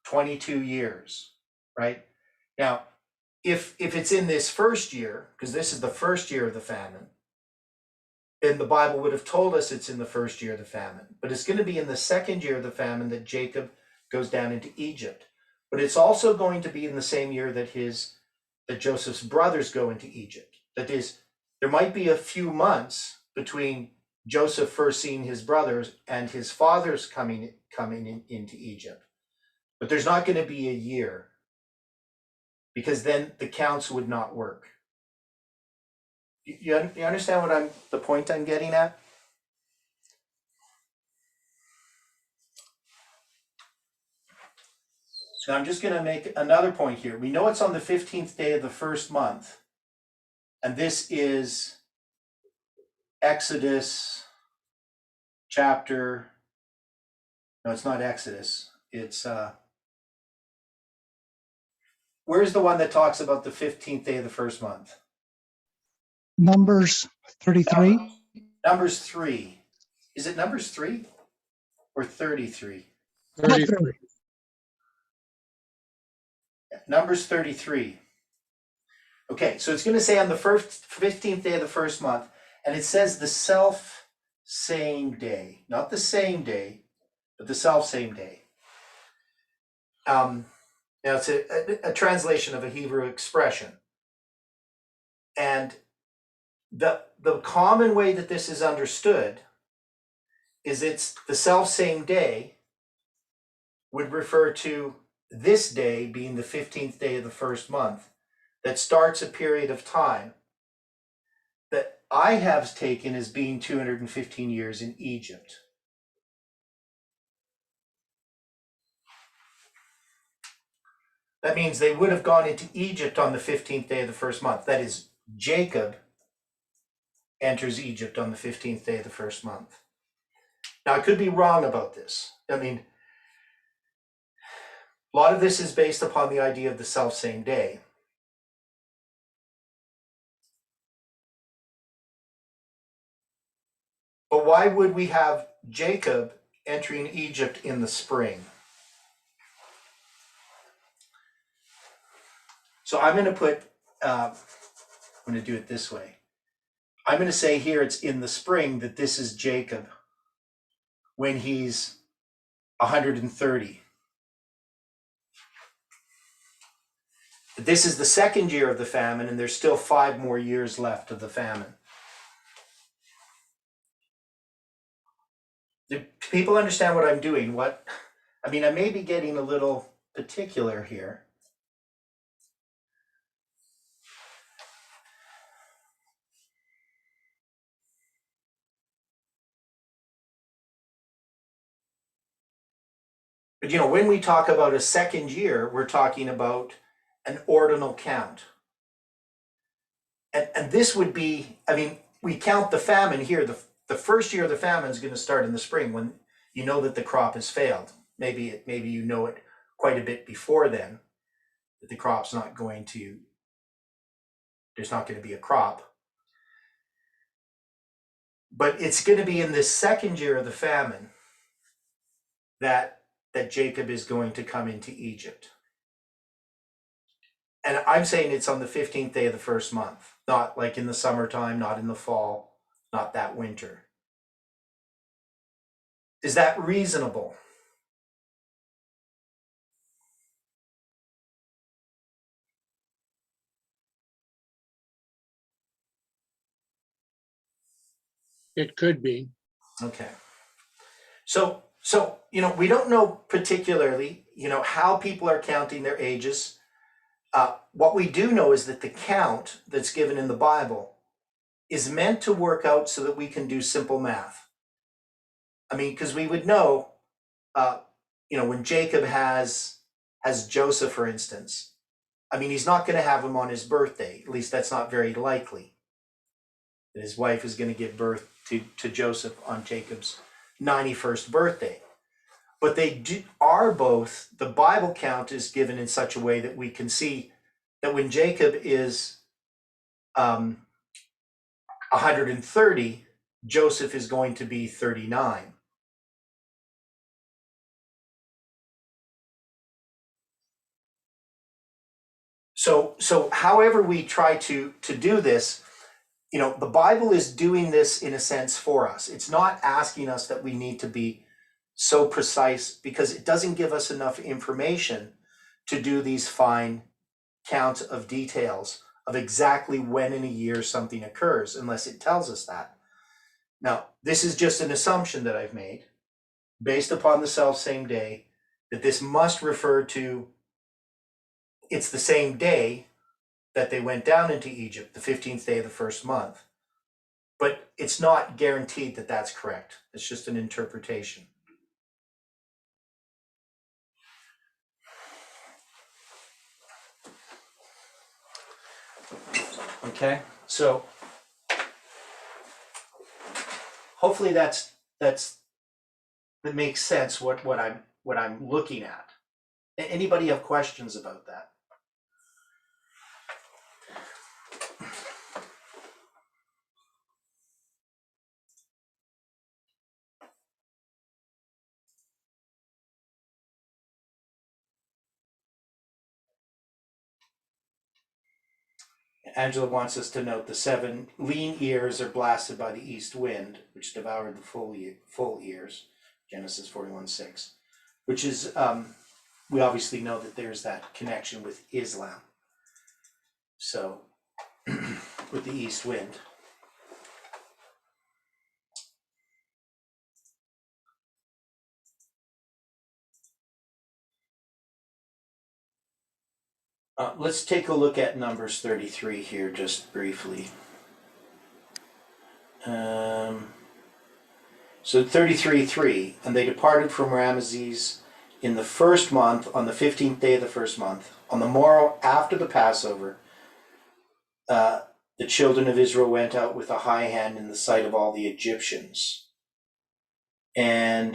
22 years, right? Now, if it's in this first year, because this is the first year of the famine, then the Bible would have told us it's in the first year of the famine. But it's going to be in the second year of the famine that Jacob goes down into Egypt. But it's also going to be in the same year that Joseph's brothers go into Egypt. That is, there might be a few months between Joseph first seeing his brothers and his father's coming into Egypt. But there's not going to be a year, because then the counts would not work. You understand the point I'm getting at? So I'm just going to make another point here. We know it's on the 15th day of the first month. And this is Exodus chapter. No, it's not Exodus. It's where's the one that talks about the 15th day of the first month? Numbers 33. Numbers 3. Is it Numbers 3 or 33? 33. Numbers 33. Okay, so it's going to say on the 15th day of the first month, and it says the self same day, not the same day, but the self same day. Now it's a translation of a Hebrew expression, and the common way that this is understood is it's the self same day would refer to this day being the 15th day of the first month, that starts a period of time that I have taken as being 215 years in Egypt. That means they would have gone into Egypt on the 15th day of the first month. That is, Jacob enters Egypt on the 15th day of the first month. Now, I could be wrong about this. I mean, a lot of this is based upon the idea of the self-same day. But why would we have Jacob entering Egypt in the spring? So I'm going to put, I'm going to do it this way. I'm going to say here it's in the spring that this is Jacob when he's 130. This is the second year of the famine, and there's still 5 more years left of the famine. Do people understand what I'm doing? I may be getting a little particular here. But when we talk about a second year, we're talking about an ordinal count. And this would be, we count the famine here. The first year of the famine is going to start in the spring when you know that the crop has failed. Maybe you know it quite a bit before then, that the crop's not going to, there's not going to be a crop. But it's going to be in this second year of the famine that Jacob is going to come into Egypt. And I'm saying it's on the 15th day of the first month, not like in the summertime, not in the fall, not that winter. Is that reasonable? It could be. Okay. So we don't know particularly, how people are counting their ages. What we do know is that the count that's given in the Bible is meant to work out so that we can do simple math. Because we would know, when Jacob has Joseph, for instance, he's not going to have him on his birthday. At least that's not very likely. That his wife is going to give birth to Joseph on Jacob's 91st birthday. But they are both, the Bible count is given in such a way that we can see that when Jacob is 130, Joseph is going to be 39. So however we try to do this, the Bible is doing this in a sense for us. It's not asking us that we need to be so precise, because it doesn't give us enough information to do these fine counts of details of exactly when in a year something occurs, unless it tells us that. Now, this is just an assumption that I've made based upon the self same day, that this must refer to, it's the same day that they went down into Egypt, the 15th day of the first month. But it's not guaranteed that that's correct. It's just an interpretation. Okay, so hopefully that makes sense what I'm looking at. Anybody have questions about that? Angela wants us to note the 7 lean ears are blasted by the east wind, which devoured the full ears, Genesis 41:6, which is, we obviously know that there's that connection with Islam. So, with the east wind. Let's take a look at Numbers 33 here just briefly. So 33:3, and they departed from Ramesses in the first month, on the 15th day of the first month, on the morrow after the Passover. The children of Israel went out with a high hand in the sight of all the Egyptians. And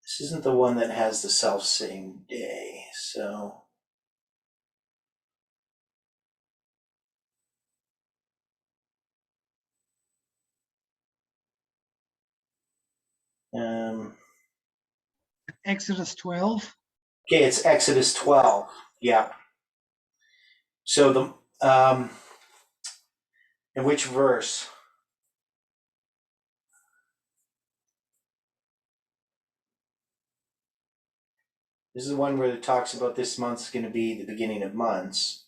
this isn't the one that has the self-same day, so. Exodus 12. Okay, it's Exodus 12. Yeah. So in which verse? This is the one where it talks about this month's going to be the beginning of months.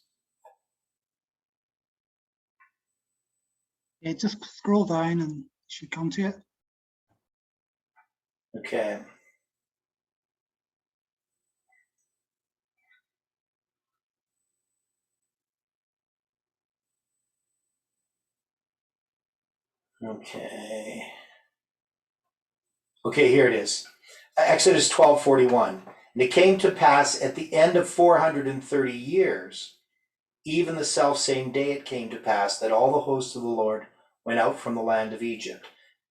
Yeah, just scroll down and you should come to it. Okay. Okay, here it is. Exodus 12:41. And it came to pass at the end of 430 years, even the selfsame day it came to pass, that all the hosts of the Lord went out from the land of Egypt.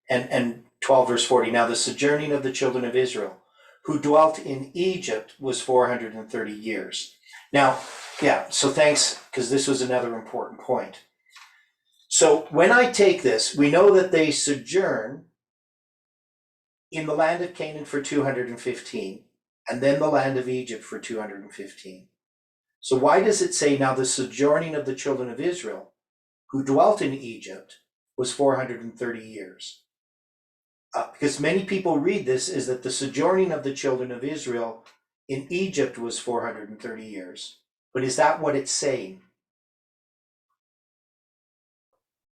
And 12 verse 40. Now the sojourning of the children of Israel, who dwelt in Egypt, was 430 years. Now, yeah, so thanks, because this was another important point. So when I take this, we know that they sojourn in the land of Canaan for 215, and then the land of Egypt for 215. So why does it say now the sojourning of the children of Israel, who dwelt in Egypt, was 430 years? Because many people read this as that the sojourning of the children of Israel in Egypt was 430 years. But is that what it's saying?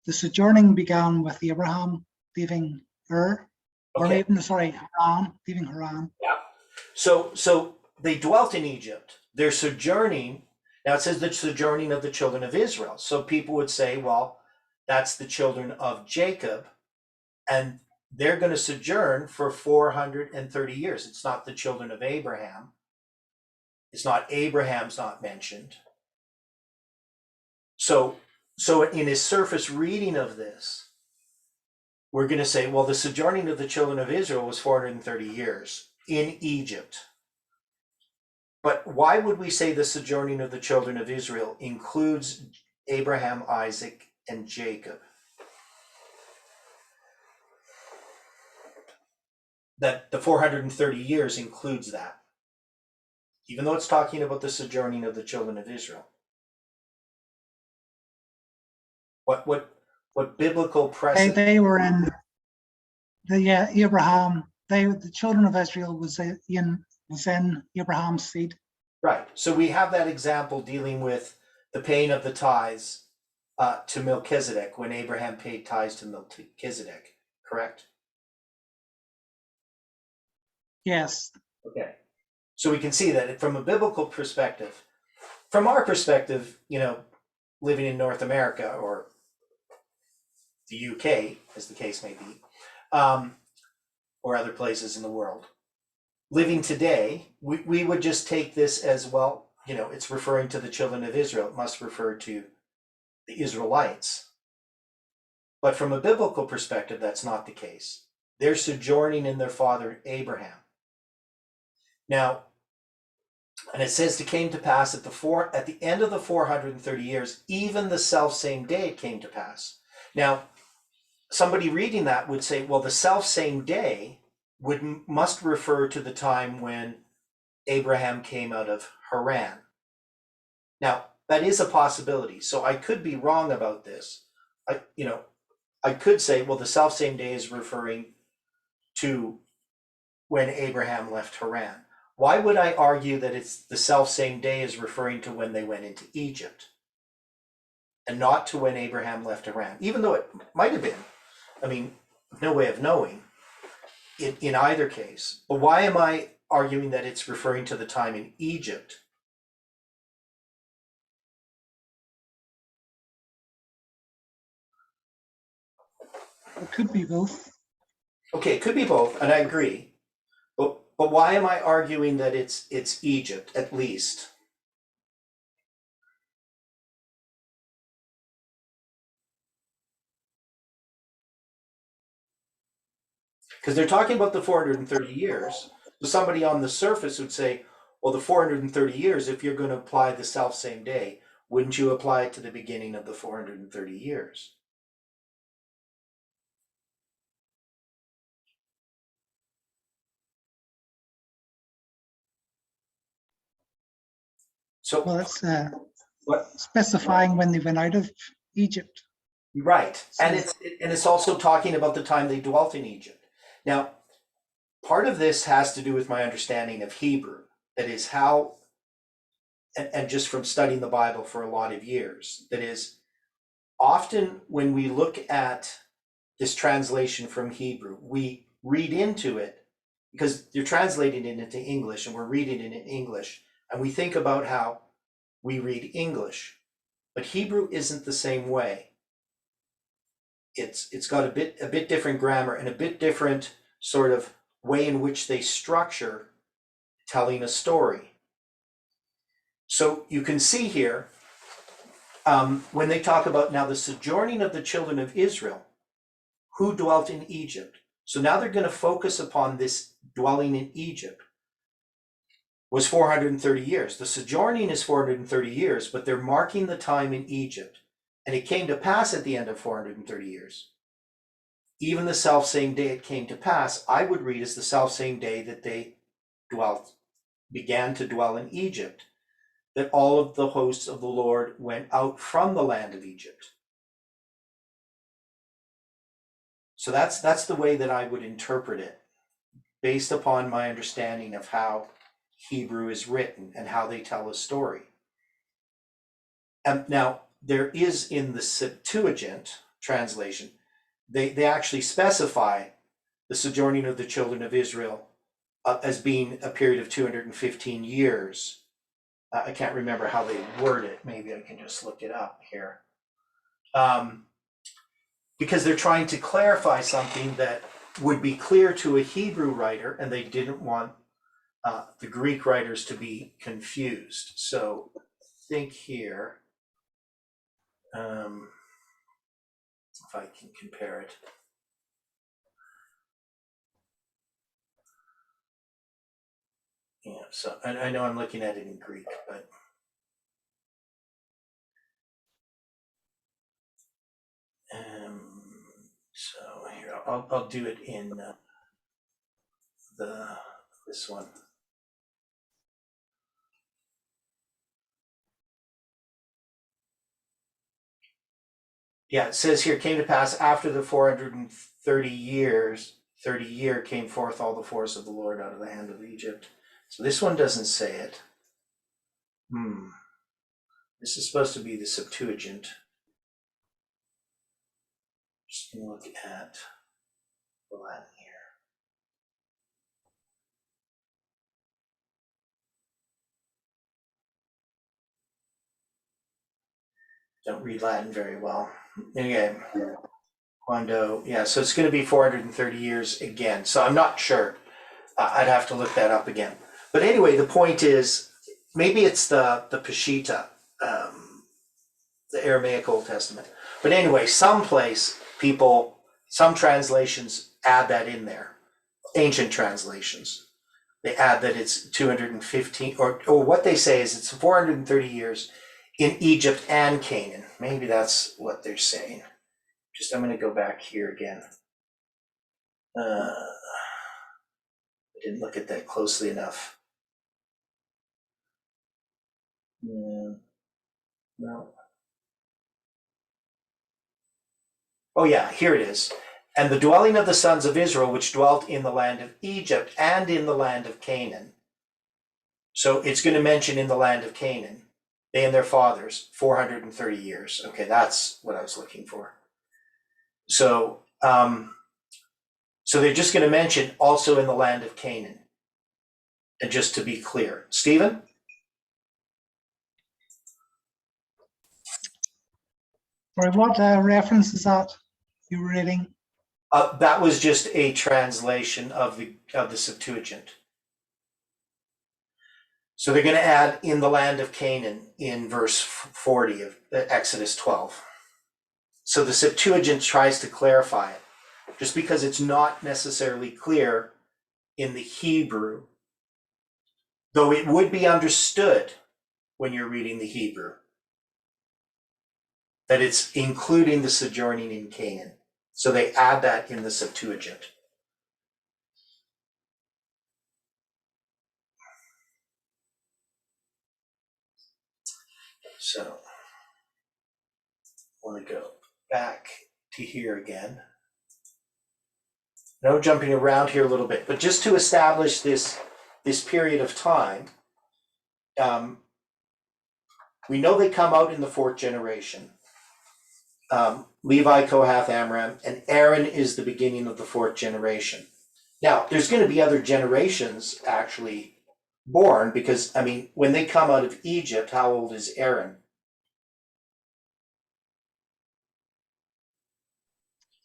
The sojourning began with Abraham leaving Ur, or Okay. Haran, leaving Haran. Yeah. So they dwelt in Egypt. They're sojourning. Now it says the sojourning of the children of Israel. So people would say, well, that's the children of Jacob, and they're going to sojourn for 430 years. It's not the children of Abraham. It's not Abraham's not mentioned. So in his surface reading of this, we're going to say, well, the sojourning of the children of Israel was 430 years in Egypt. But why would we say the sojourning of the children of Israel includes Abraham, Isaac, and Jacob? That the 430 years includes that. even though it's talking about the sojourning of the children of Israel. What biblical precedent? They were in Abraham. The children of Israel was in Abraham's seed. Right. So we have that example dealing with the paying of the tithes to Melchizedek when Abraham paid tithes to Melchizedek, correct? Yes. Okay. So we can see that from a biblical perspective, from our perspective, living in North America or the UK, as the case may be, or other places in the world, living today, we would just take this as, well, it's referring to the children of Israel. It must refer to the Israelites. But from a biblical perspective, that's not the case. They're sojourning in their father Abraham. Now, and it says, it came to pass at the end of the 430 years, even the self same day it came to pass. Now, somebody reading that would say, well, the self same day must refer to the time when Abraham came out of Haran. Now, that is a possibility. So I could be wrong about this. I could say, well, the self same day is referring to when Abraham left Haran. Why would I argue that it's the self same day is referring to when they went into Egypt and not to when Abraham left Haran? Even though it might have been, no way of knowing in either case. But why am I arguing that it's referring to the time in Egypt? It could be both. Okay, it could be both, and I agree. But why am I arguing that it's Egypt at least? Because they're talking about the 430 years. So somebody on the surface would say, well, the 430 years, if you're going to apply the self same day, wouldn't you apply it to the beginning of the 430 years? So Well, it's what? specifying when they went out of Egypt. Right, and So- it's also talking about the time they dwelt in Egypt. Now, part of this has to do with my understanding of Hebrew. That is how, and just from studying the Bible for a lot of years, that is, often when we look at this translation from Hebrew, we read into it because you're translating it into English and we're reading it in English, and we think about how we read English, but Hebrew isn't the same way. It's got a bit different grammar and a bit different sort of way in which they structure telling a story. So you can see here, when they talk about now the sojourning of the children of Israel, who dwelt in Egypt. So now they're going to focus upon this dwelling in Egypt was 430 years. The sojourning is 430 years, but they're marking the time in Egypt. And it came to pass at the end of 430 years. Even the self same day it came to pass, I would read as the self same day that they began to dwell in Egypt, that all of the hosts of the Lord went out from the land of Egypt. So that's the way that I would interpret it, based upon my understanding of how Hebrew is written and how they tell a story. And now there is in the Septuagint translation, they actually specify the sojourning of the children of Israel as being a period of 215 years. I can't remember how they word it. Maybe I can just look it up here. Because they're trying to clarify something that would be clear to a Hebrew writer, and they didn't want the Greek writers to be confused. So think here, if I can compare it. Yeah, so I know I'm looking at it in Greek, but so here I'll do it in this one. Yeah, it says here, came to pass after the 430 years, 30 year came forth all the force of the Lord out of the hand of Egypt. So this one doesn't say it. This is supposed to be the Septuagint. Just gonna look at the Latin here. Don't read Latin very well. Okay. Quando, yeah, so it's going to be 430 years again. So I'm not sure. I'd have to look that up again. But anyway, the point is, maybe it's the Peshitta, the Aramaic Old Testament. But anyway, some translations add that in there. Ancient translations, they add that it's 215, or what they say is it's 430 years in Egypt and Canaan. Maybe that's what they're saying. I'm going to go back here again. I didn't look at that closely enough. No. Oh yeah, here it is. And the dwelling of the sons of Israel, which dwelt in the land of Egypt and in the land of Canaan. So it's going to mention in the land of Canaan, they and their fathers, 430 years. Okay, that's what I was looking for. So, so they're just going to mention also in the land of Canaan. And just to be clear, Stephen? Sorry, what reference is that you were reading? That was just a translation of the Septuagint. So they're going to add in the land of Canaan in verse 40 of Exodus 12. So the Septuagint tries to clarify it, just because it's not necessarily clear in the Hebrew, though it would be understood when you're reading the Hebrew, that it's including the sojourning in Canaan. So they add that in the Septuagint. So I want to go back to here again. No jumping around here a little bit, but just to establish this period of time, we know they come out in the fourth generation. Levi, Kohath, Amram, and Aaron is the beginning of the fourth generation. Now, there's going to be other generations actually born because, I mean, when they come out of Egypt, how old is Aaron?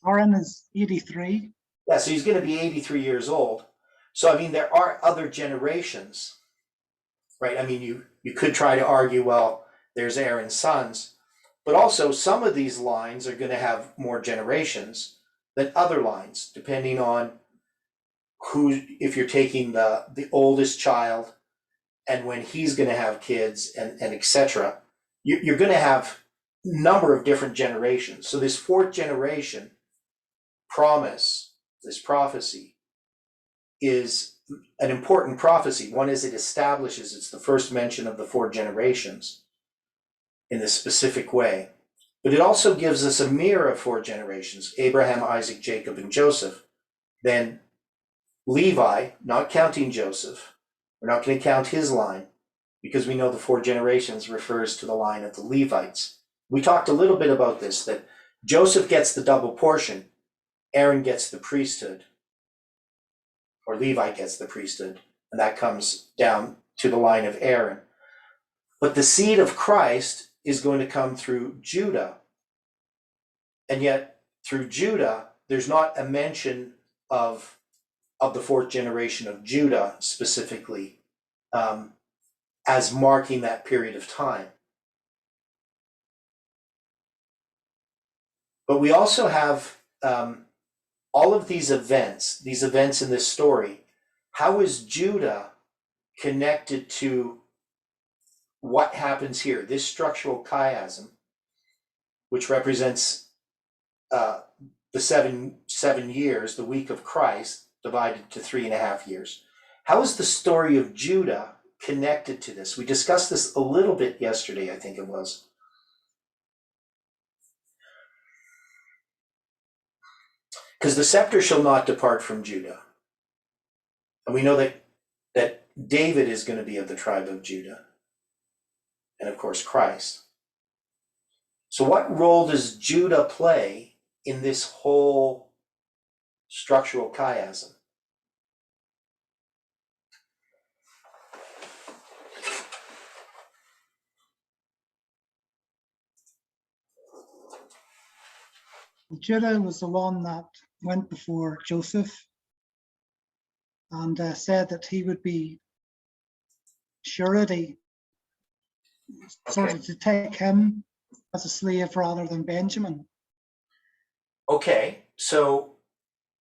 Aaron is 83. Yeah, so he's going to be 83 years old. So, I mean, there are other generations, right? I mean, you could try to argue, well, there's Aaron's sons, but also some of these lines are going to have more generations than other lines, depending on who, if you're taking the oldest child and when he's going to have kids and etc. You're going to have a number of different generations. So this fourth generation promise, this prophecy, is an important prophecy. One is it establishes, it's the first mention of the four generations in this specific way. But it also gives us a mirror of four generations: Abraham, Isaac, Jacob, and Joseph. Then Levi, not counting Joseph, we're not going to count his line because we know the four generations refers to the line of the Levites. We talked a little bit about this, that Joseph gets the double portion, Aaron gets the priesthood, or Levi gets the priesthood, and that comes down to the line of Aaron. But the seed of Christ is going to come through Judah. And yet, through Judah, there's not a mention of the fourth generation of Judah specifically as marking that period of time. But we also have all of these events in this story. How is Judah connected to what happens here? This structural chiasm, which represents the seven years, the week of Christ, divided to 3.5 years. How is the story of Judah connected to this? We discussed this a little bit yesterday, I think it was. because the scepter shall not depart from Judah. And we know that David is going to be of the tribe of Judah. And of course, Christ. So what role does Judah play in this whole structural chiasm? Judah was the one that went before Joseph and said that he would be surety, sort Okay. of to take him as a slave rather than Benjamin. Okay, so,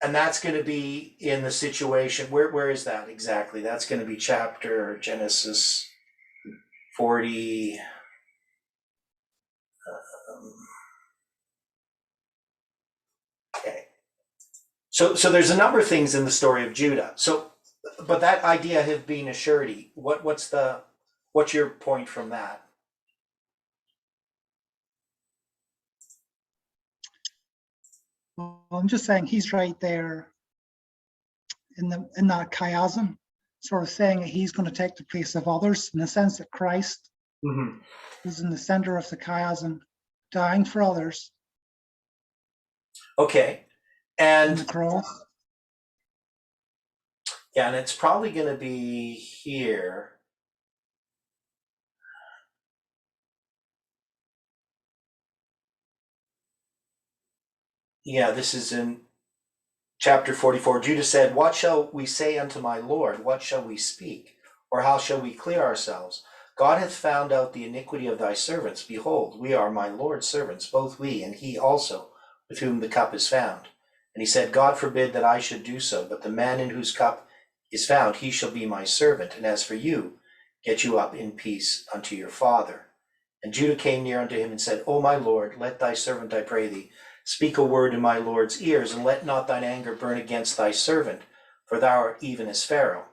and that's going to be in the situation, where is that exactly? That's going to be chapter Genesis 40. Okay. So there's a number of things in the story of Judah. So, but that idea of being a surety, what's your point from that? Well, I'm just saying he's right there in that chiasm, sort of saying that he's going to take the place of others in the sense that Christ Mm-hmm. was in the center of the chiasm, dying for others Okay, on the and cross. yeah, and it's probably going to be here. Yeah, this is in chapter 44. Judah said, "What shall we say unto my Lord? What shall we speak? Or how shall we clear ourselves? God hath found out the iniquity of thy servants. Behold, we are my Lord's servants, both we and he also, with whom the cup is found." And he said, "God forbid that I should do so, but the man in whose cup is found, he shall be my servant. And as for you, get you up in peace unto your father." And Judah came near unto him and said, "O my Lord, let thy servant, I pray thee, speak a word in my Lord's ears, and let not thine anger burn against thy servant, for thou art even as Pharaoh."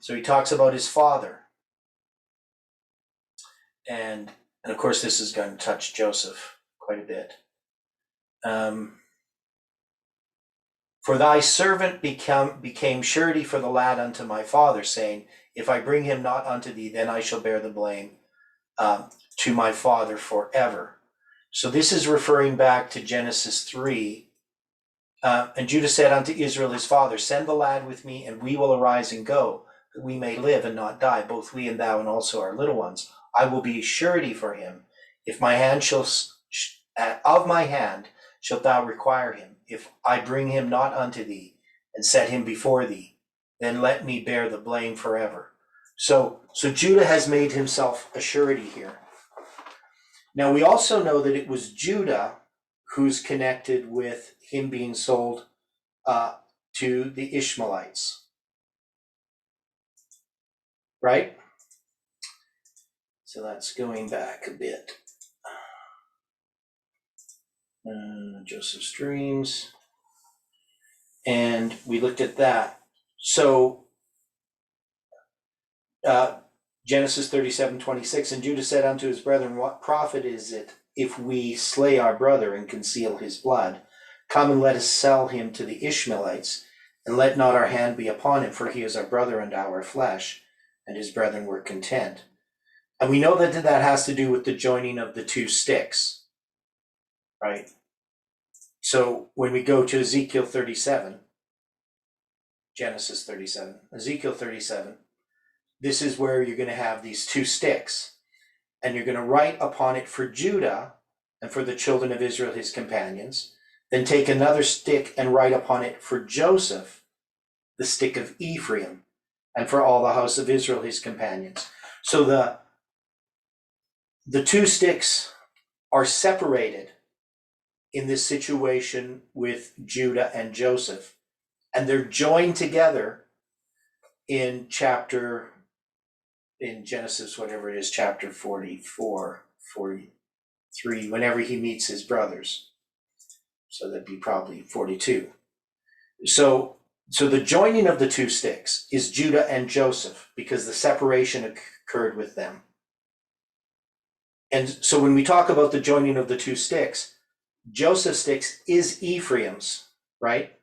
So he talks about his father. And of course, this is going to touch Joseph quite a bit. "For thy servant became surety for the lad unto my father, saying, If I bring him not unto thee, then I shall bear the blame to my father forever." So this is referring back to Genesis 3. And Judah said unto Israel his father, "Send the lad with me, and we will arise and go, that we may live and not die, both we and thou, and also our little ones. I will be surety for him. If my hand of my hand shalt thou require him. If I bring him not unto thee, and set him before thee, then let me bear the blame forever." So Judah has made himself a surety here. Now we also know that it was Judah who's connected with him being sold to the Ishmaelites, right? So that's going back a bit. Joseph's dreams. And we looked at that. So Genesis 37:26, "And Judah said unto his brethren, What profit is it if we slay our brother and conceal his blood? Come and let us sell him to the Ishmaelites, and let not our hand be upon him, for he is our brother and our flesh." And his brethren were content. And we know that has to do with the joining of the two sticks, right? So when we go to Ezekiel 37, Genesis 37, Ezekiel 37, this is where you're going to have these two sticks, and you're going to write upon it for Judah and for the children of Israel, his companions. Then take another stick and write upon it for Joseph, the stick of Ephraim, and for all the house of Israel, his companions. So the two sticks are separated in this situation with Judah and Joseph, and they're joined together in Genesis, whatever it is, chapter 44, 43, whenever he meets his brothers. So that'd be probably 42. So the joining of the two sticks is Judah and Joseph, because the separation occurred with them. And so when we talk about the joining of the two sticks, Joseph's sticks is Ephraim's, right?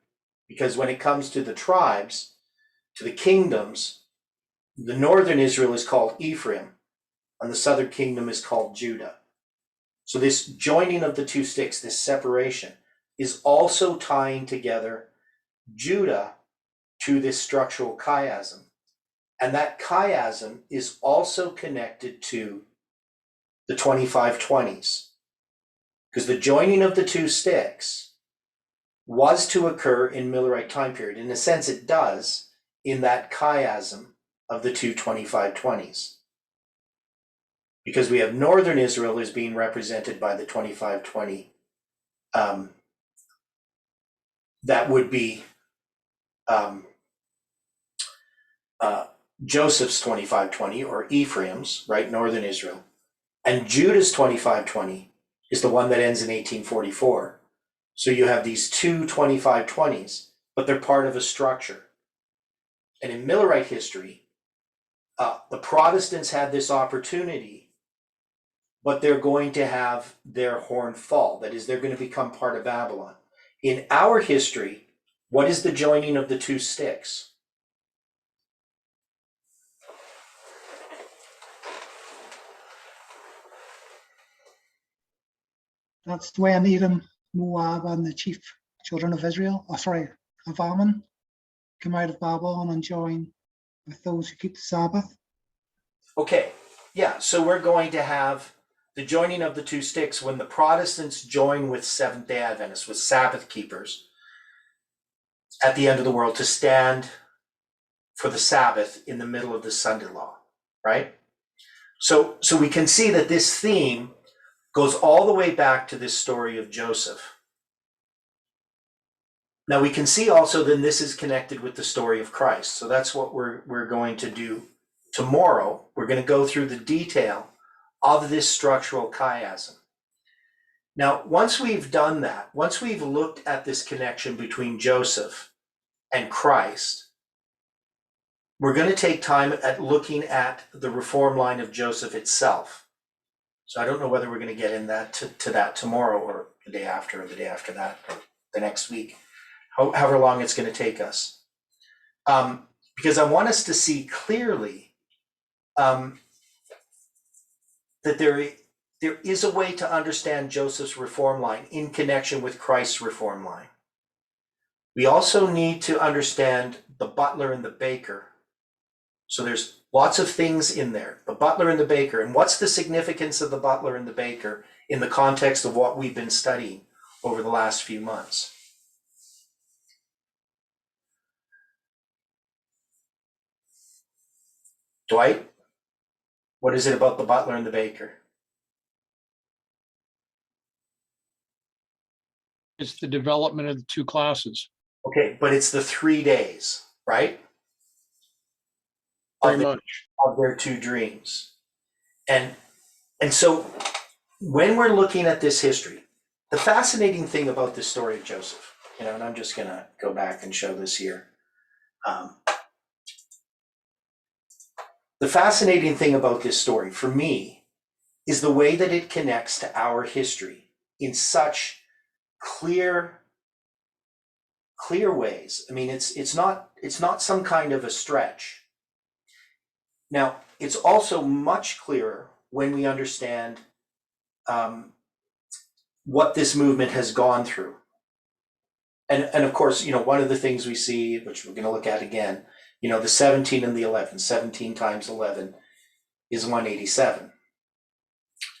Because when it comes to the tribes, to the kingdoms, the northern Israel is called Ephraim, and the southern kingdom is called Judah. So this joining of the two sticks, this separation, is also tying together Judah to this structural chiasm. And that chiasm is also connected to the 2520s, because the joining of the two sticks was to occur in Millerite time period. In a sense, it does in that chiasm of the two 2520s. Because we have northern Israel is being represented by the 2520. That would be Joseph's 2520 or Ephraim's, right? Northern Israel. And Judah's 2520 is the one that ends in 1844. So you have these two 2520s, but they're part of a structure. And in Millerite history, the Protestants had this opportunity, but they're going to have their horn fall. That is, they're going to become part of Babylon. In our history, what is the joining of the two sticks? That's when Edom, Moab, and the chief children of Israel, of Ammon, come out of Babylon and join with those who keep the Sabbath. Okay, yeah, so we're going to have the joining of the two sticks when the Protestants join with Seventh-day Adventists, with Sabbath keepers at the end of the world to stand for the Sabbath in the middle of the Sunday law, right? So we can see that this theme goes all the way back to this story of Joseph. Now we can see also then this is connected with the story of Christ. So that's what we're going to do tomorrow. We're going to go through the detail of this structural chiasm. Now, once we've done that, once we've looked at this connection between Joseph and Christ, we're going to take time at looking at the reform line of Joseph itself. So I don't know whether we're going to get in that to that tomorrow or the day after or the day after that or the next week, however long it's going to take us. Because I want us to see clearly that there is a way to understand Joseph's reform line in connection with Christ's reform line. We also need to understand the butler and the baker. So there's lots of things in there, the butler and the baker. And what's the significance of the butler and the baker in the context of what we've been studying over the last few months? Dwight, what is it about the butler and the baker? It's the development of the two classes. Okay, but it's the 3 days, right? Very much. Of their two dreams. And so when we're looking at this history, the fascinating thing about this story of Joseph, and I'm just gonna go back and show this here. The fascinating thing about this story for me is the way that it connects to our history in such clear ways. I mean, it's not some kind of a stretch. Now, it's also much clearer when we understand what this movement has gone through. And of course, one of the things we see, which we're going to look at again, the 17 and the 11, 17 times 11 is 187.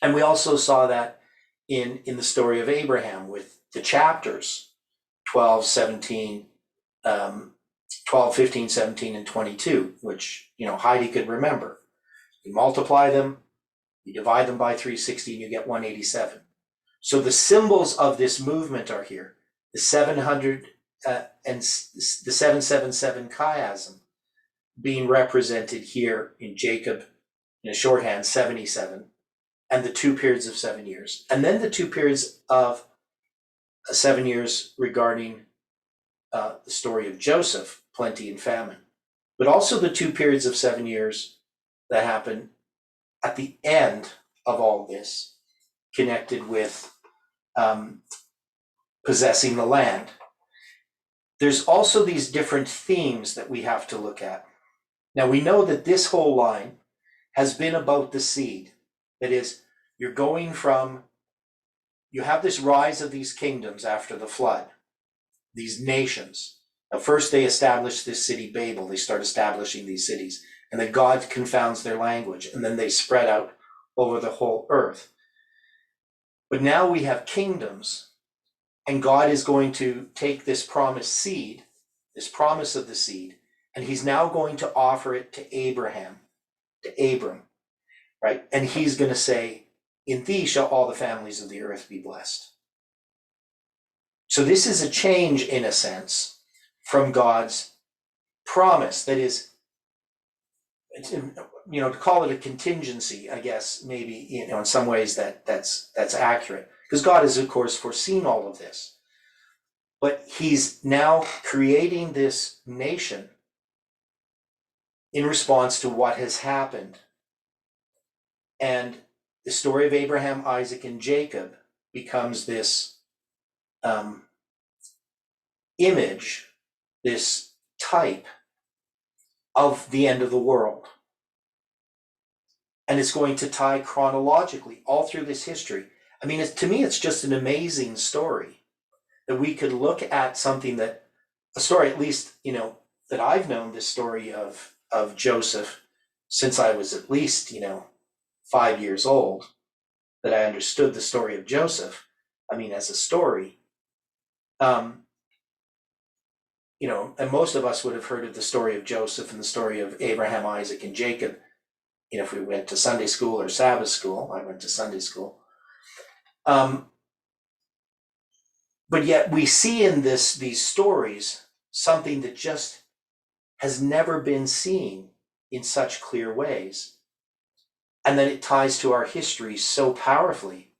And we also saw that in the story of Abraham with the chapters 12, 17, 12, 15, 17, and 22, which, Heidi could remember. You multiply them, you divide them by 360, and you get 187. So the symbols of this movement are here. The 700 and the 777 chiasm being represented here in Jacob, in a shorthand, 77, and the 2 periods of 7 years. And then the 2 periods of 7 years regarding the story of Joseph, plenty and famine, but also the 2 periods of 7 years that happen at the end of all this, connected with possessing the land. There's also these different themes that we have to look at. Now we know that this whole line has been about the seed. That is, you're going from, you have this rise of these kingdoms after the flood, these nations. Now, first they establish this city Babel, they start establishing these cities, and then God confounds their language, and then they spread out over the whole earth. But now we have kingdoms, and God is going to take this promised seed, this promise of the seed, and he's now going to offer it to Abraham, to Abram, right? And he's going to say, in thee shall all the families of the earth be blessed. So this is a change, in a sense, from God's promise. That is, to call it a contingency, I guess, maybe, in some ways that's accurate. Because God has, of course, foreseen all of this. But he's now creating this nation in response to what has happened. And the story of Abraham, Isaac, and Jacob becomes this image, this type of the end of the world. And it's going to tie chronologically all through this history. I mean, to me, it's just an amazing story that we could look at something that, a story at least, that I've known this story of Joseph since I was at least, 5 years old, that I understood the story of Joseph. I mean, as a story, and most of us would have heard of the story of Joseph and the story of Abraham, Isaac, and Jacob. If we went to Sunday school or Sabbath school. I went to Sunday school. But yet we see in these stories something that just has never been seen in such clear ways. And then it ties to our history so powerfully.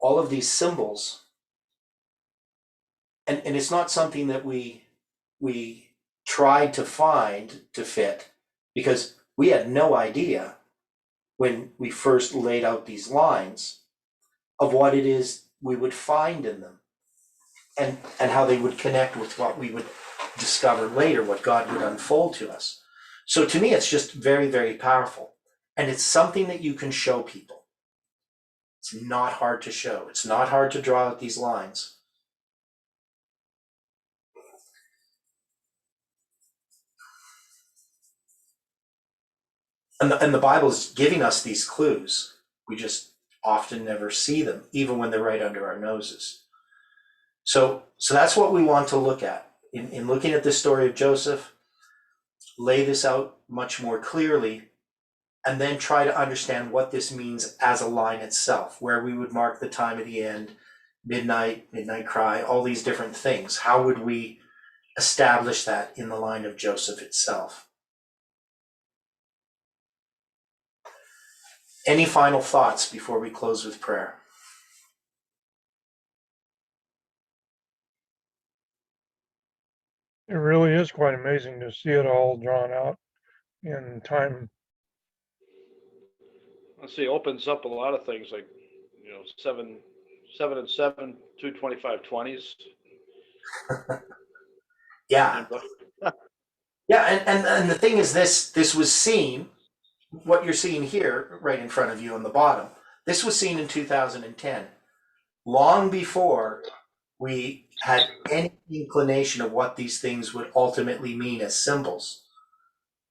All of these symbols. And it's not something that we tried to find to fit, because we had no idea when we first laid out these lines of what it is we would find in them, and how they would connect with what we would discover later, what God would unfold to us. So to me, it's just very, very powerful. And it's something that you can show people. It's not hard to show. It's not hard to draw out these lines. And the Bible is giving us these clues. We just often never see them, even when they're right under our noses. So that's what we want to look at. In looking at the story of Joseph, lay this out much more clearly, and then try to understand what this means as a line itself, where we would mark the time of the end, midnight cry, all these different things. How would we establish that in the line of Joseph itself? Any final thoughts before we close with prayer? It really is quite amazing to see it all drawn out in time. Let's see, opens up a lot of things like, 7 and 7, 2 25/20s. Yeah. Yeah, and the thing is, this was seen, what you're seeing here right in front of you on the bottom, this was seen in 2010, long before we had any inclination of what these things would ultimately mean as symbols.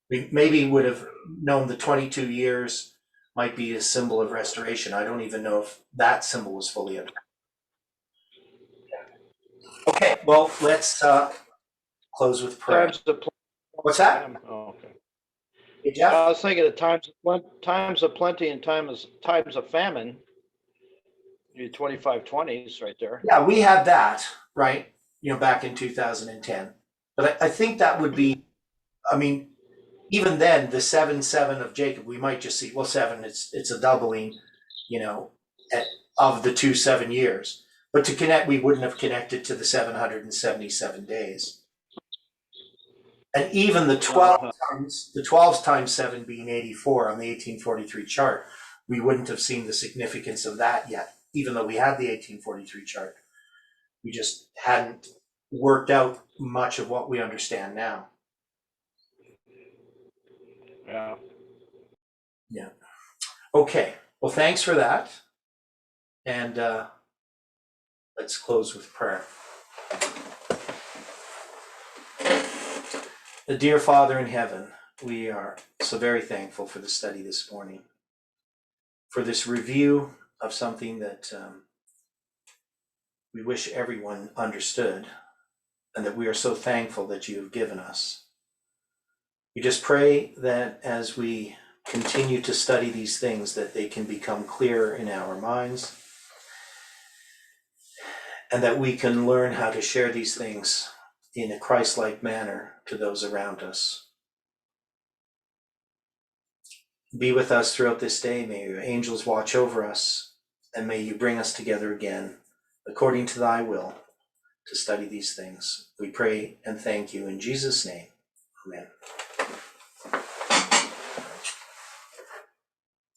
We maybe would have known the 22 years might be a symbol of restoration. I don't even know if that symbol was fully understood. Okay, well, let's close with prayer. What's that? Oh, okay. Hey, Jeff? I was thinking of times of plenty and times of famine. You 25/20s right there. Yeah, we had that, right? Back in 2010. But I think that would be, I mean, even then, the 7-7 of Jacob, we might just see, well, 7, it's a doubling, of the 2 7 years. But to connect, we wouldn't have connected to the 777 days. And even the 12 times 7 being 84 on the 1843 chart, we wouldn't have seen the significance of that yet, even though we had the 1843 chart. We just hadn't worked out much of what we understand now. Yeah. Yeah. Okay. Well, thanks for that. And let's close with prayer. Dear Father in heaven, we are so very thankful for the study this morning, for this review of something that we wish everyone understood, and that we are so thankful that you have given us. We just pray that as we continue to study these things, that they can become clearer in our minds, and that we can learn how to share these things in a Christ-like manner to those around us. Be with us throughout this day. May your angels watch over us, and may you bring us together again, according to thy will, to study these things. We pray and thank you in Jesus' name. Amen.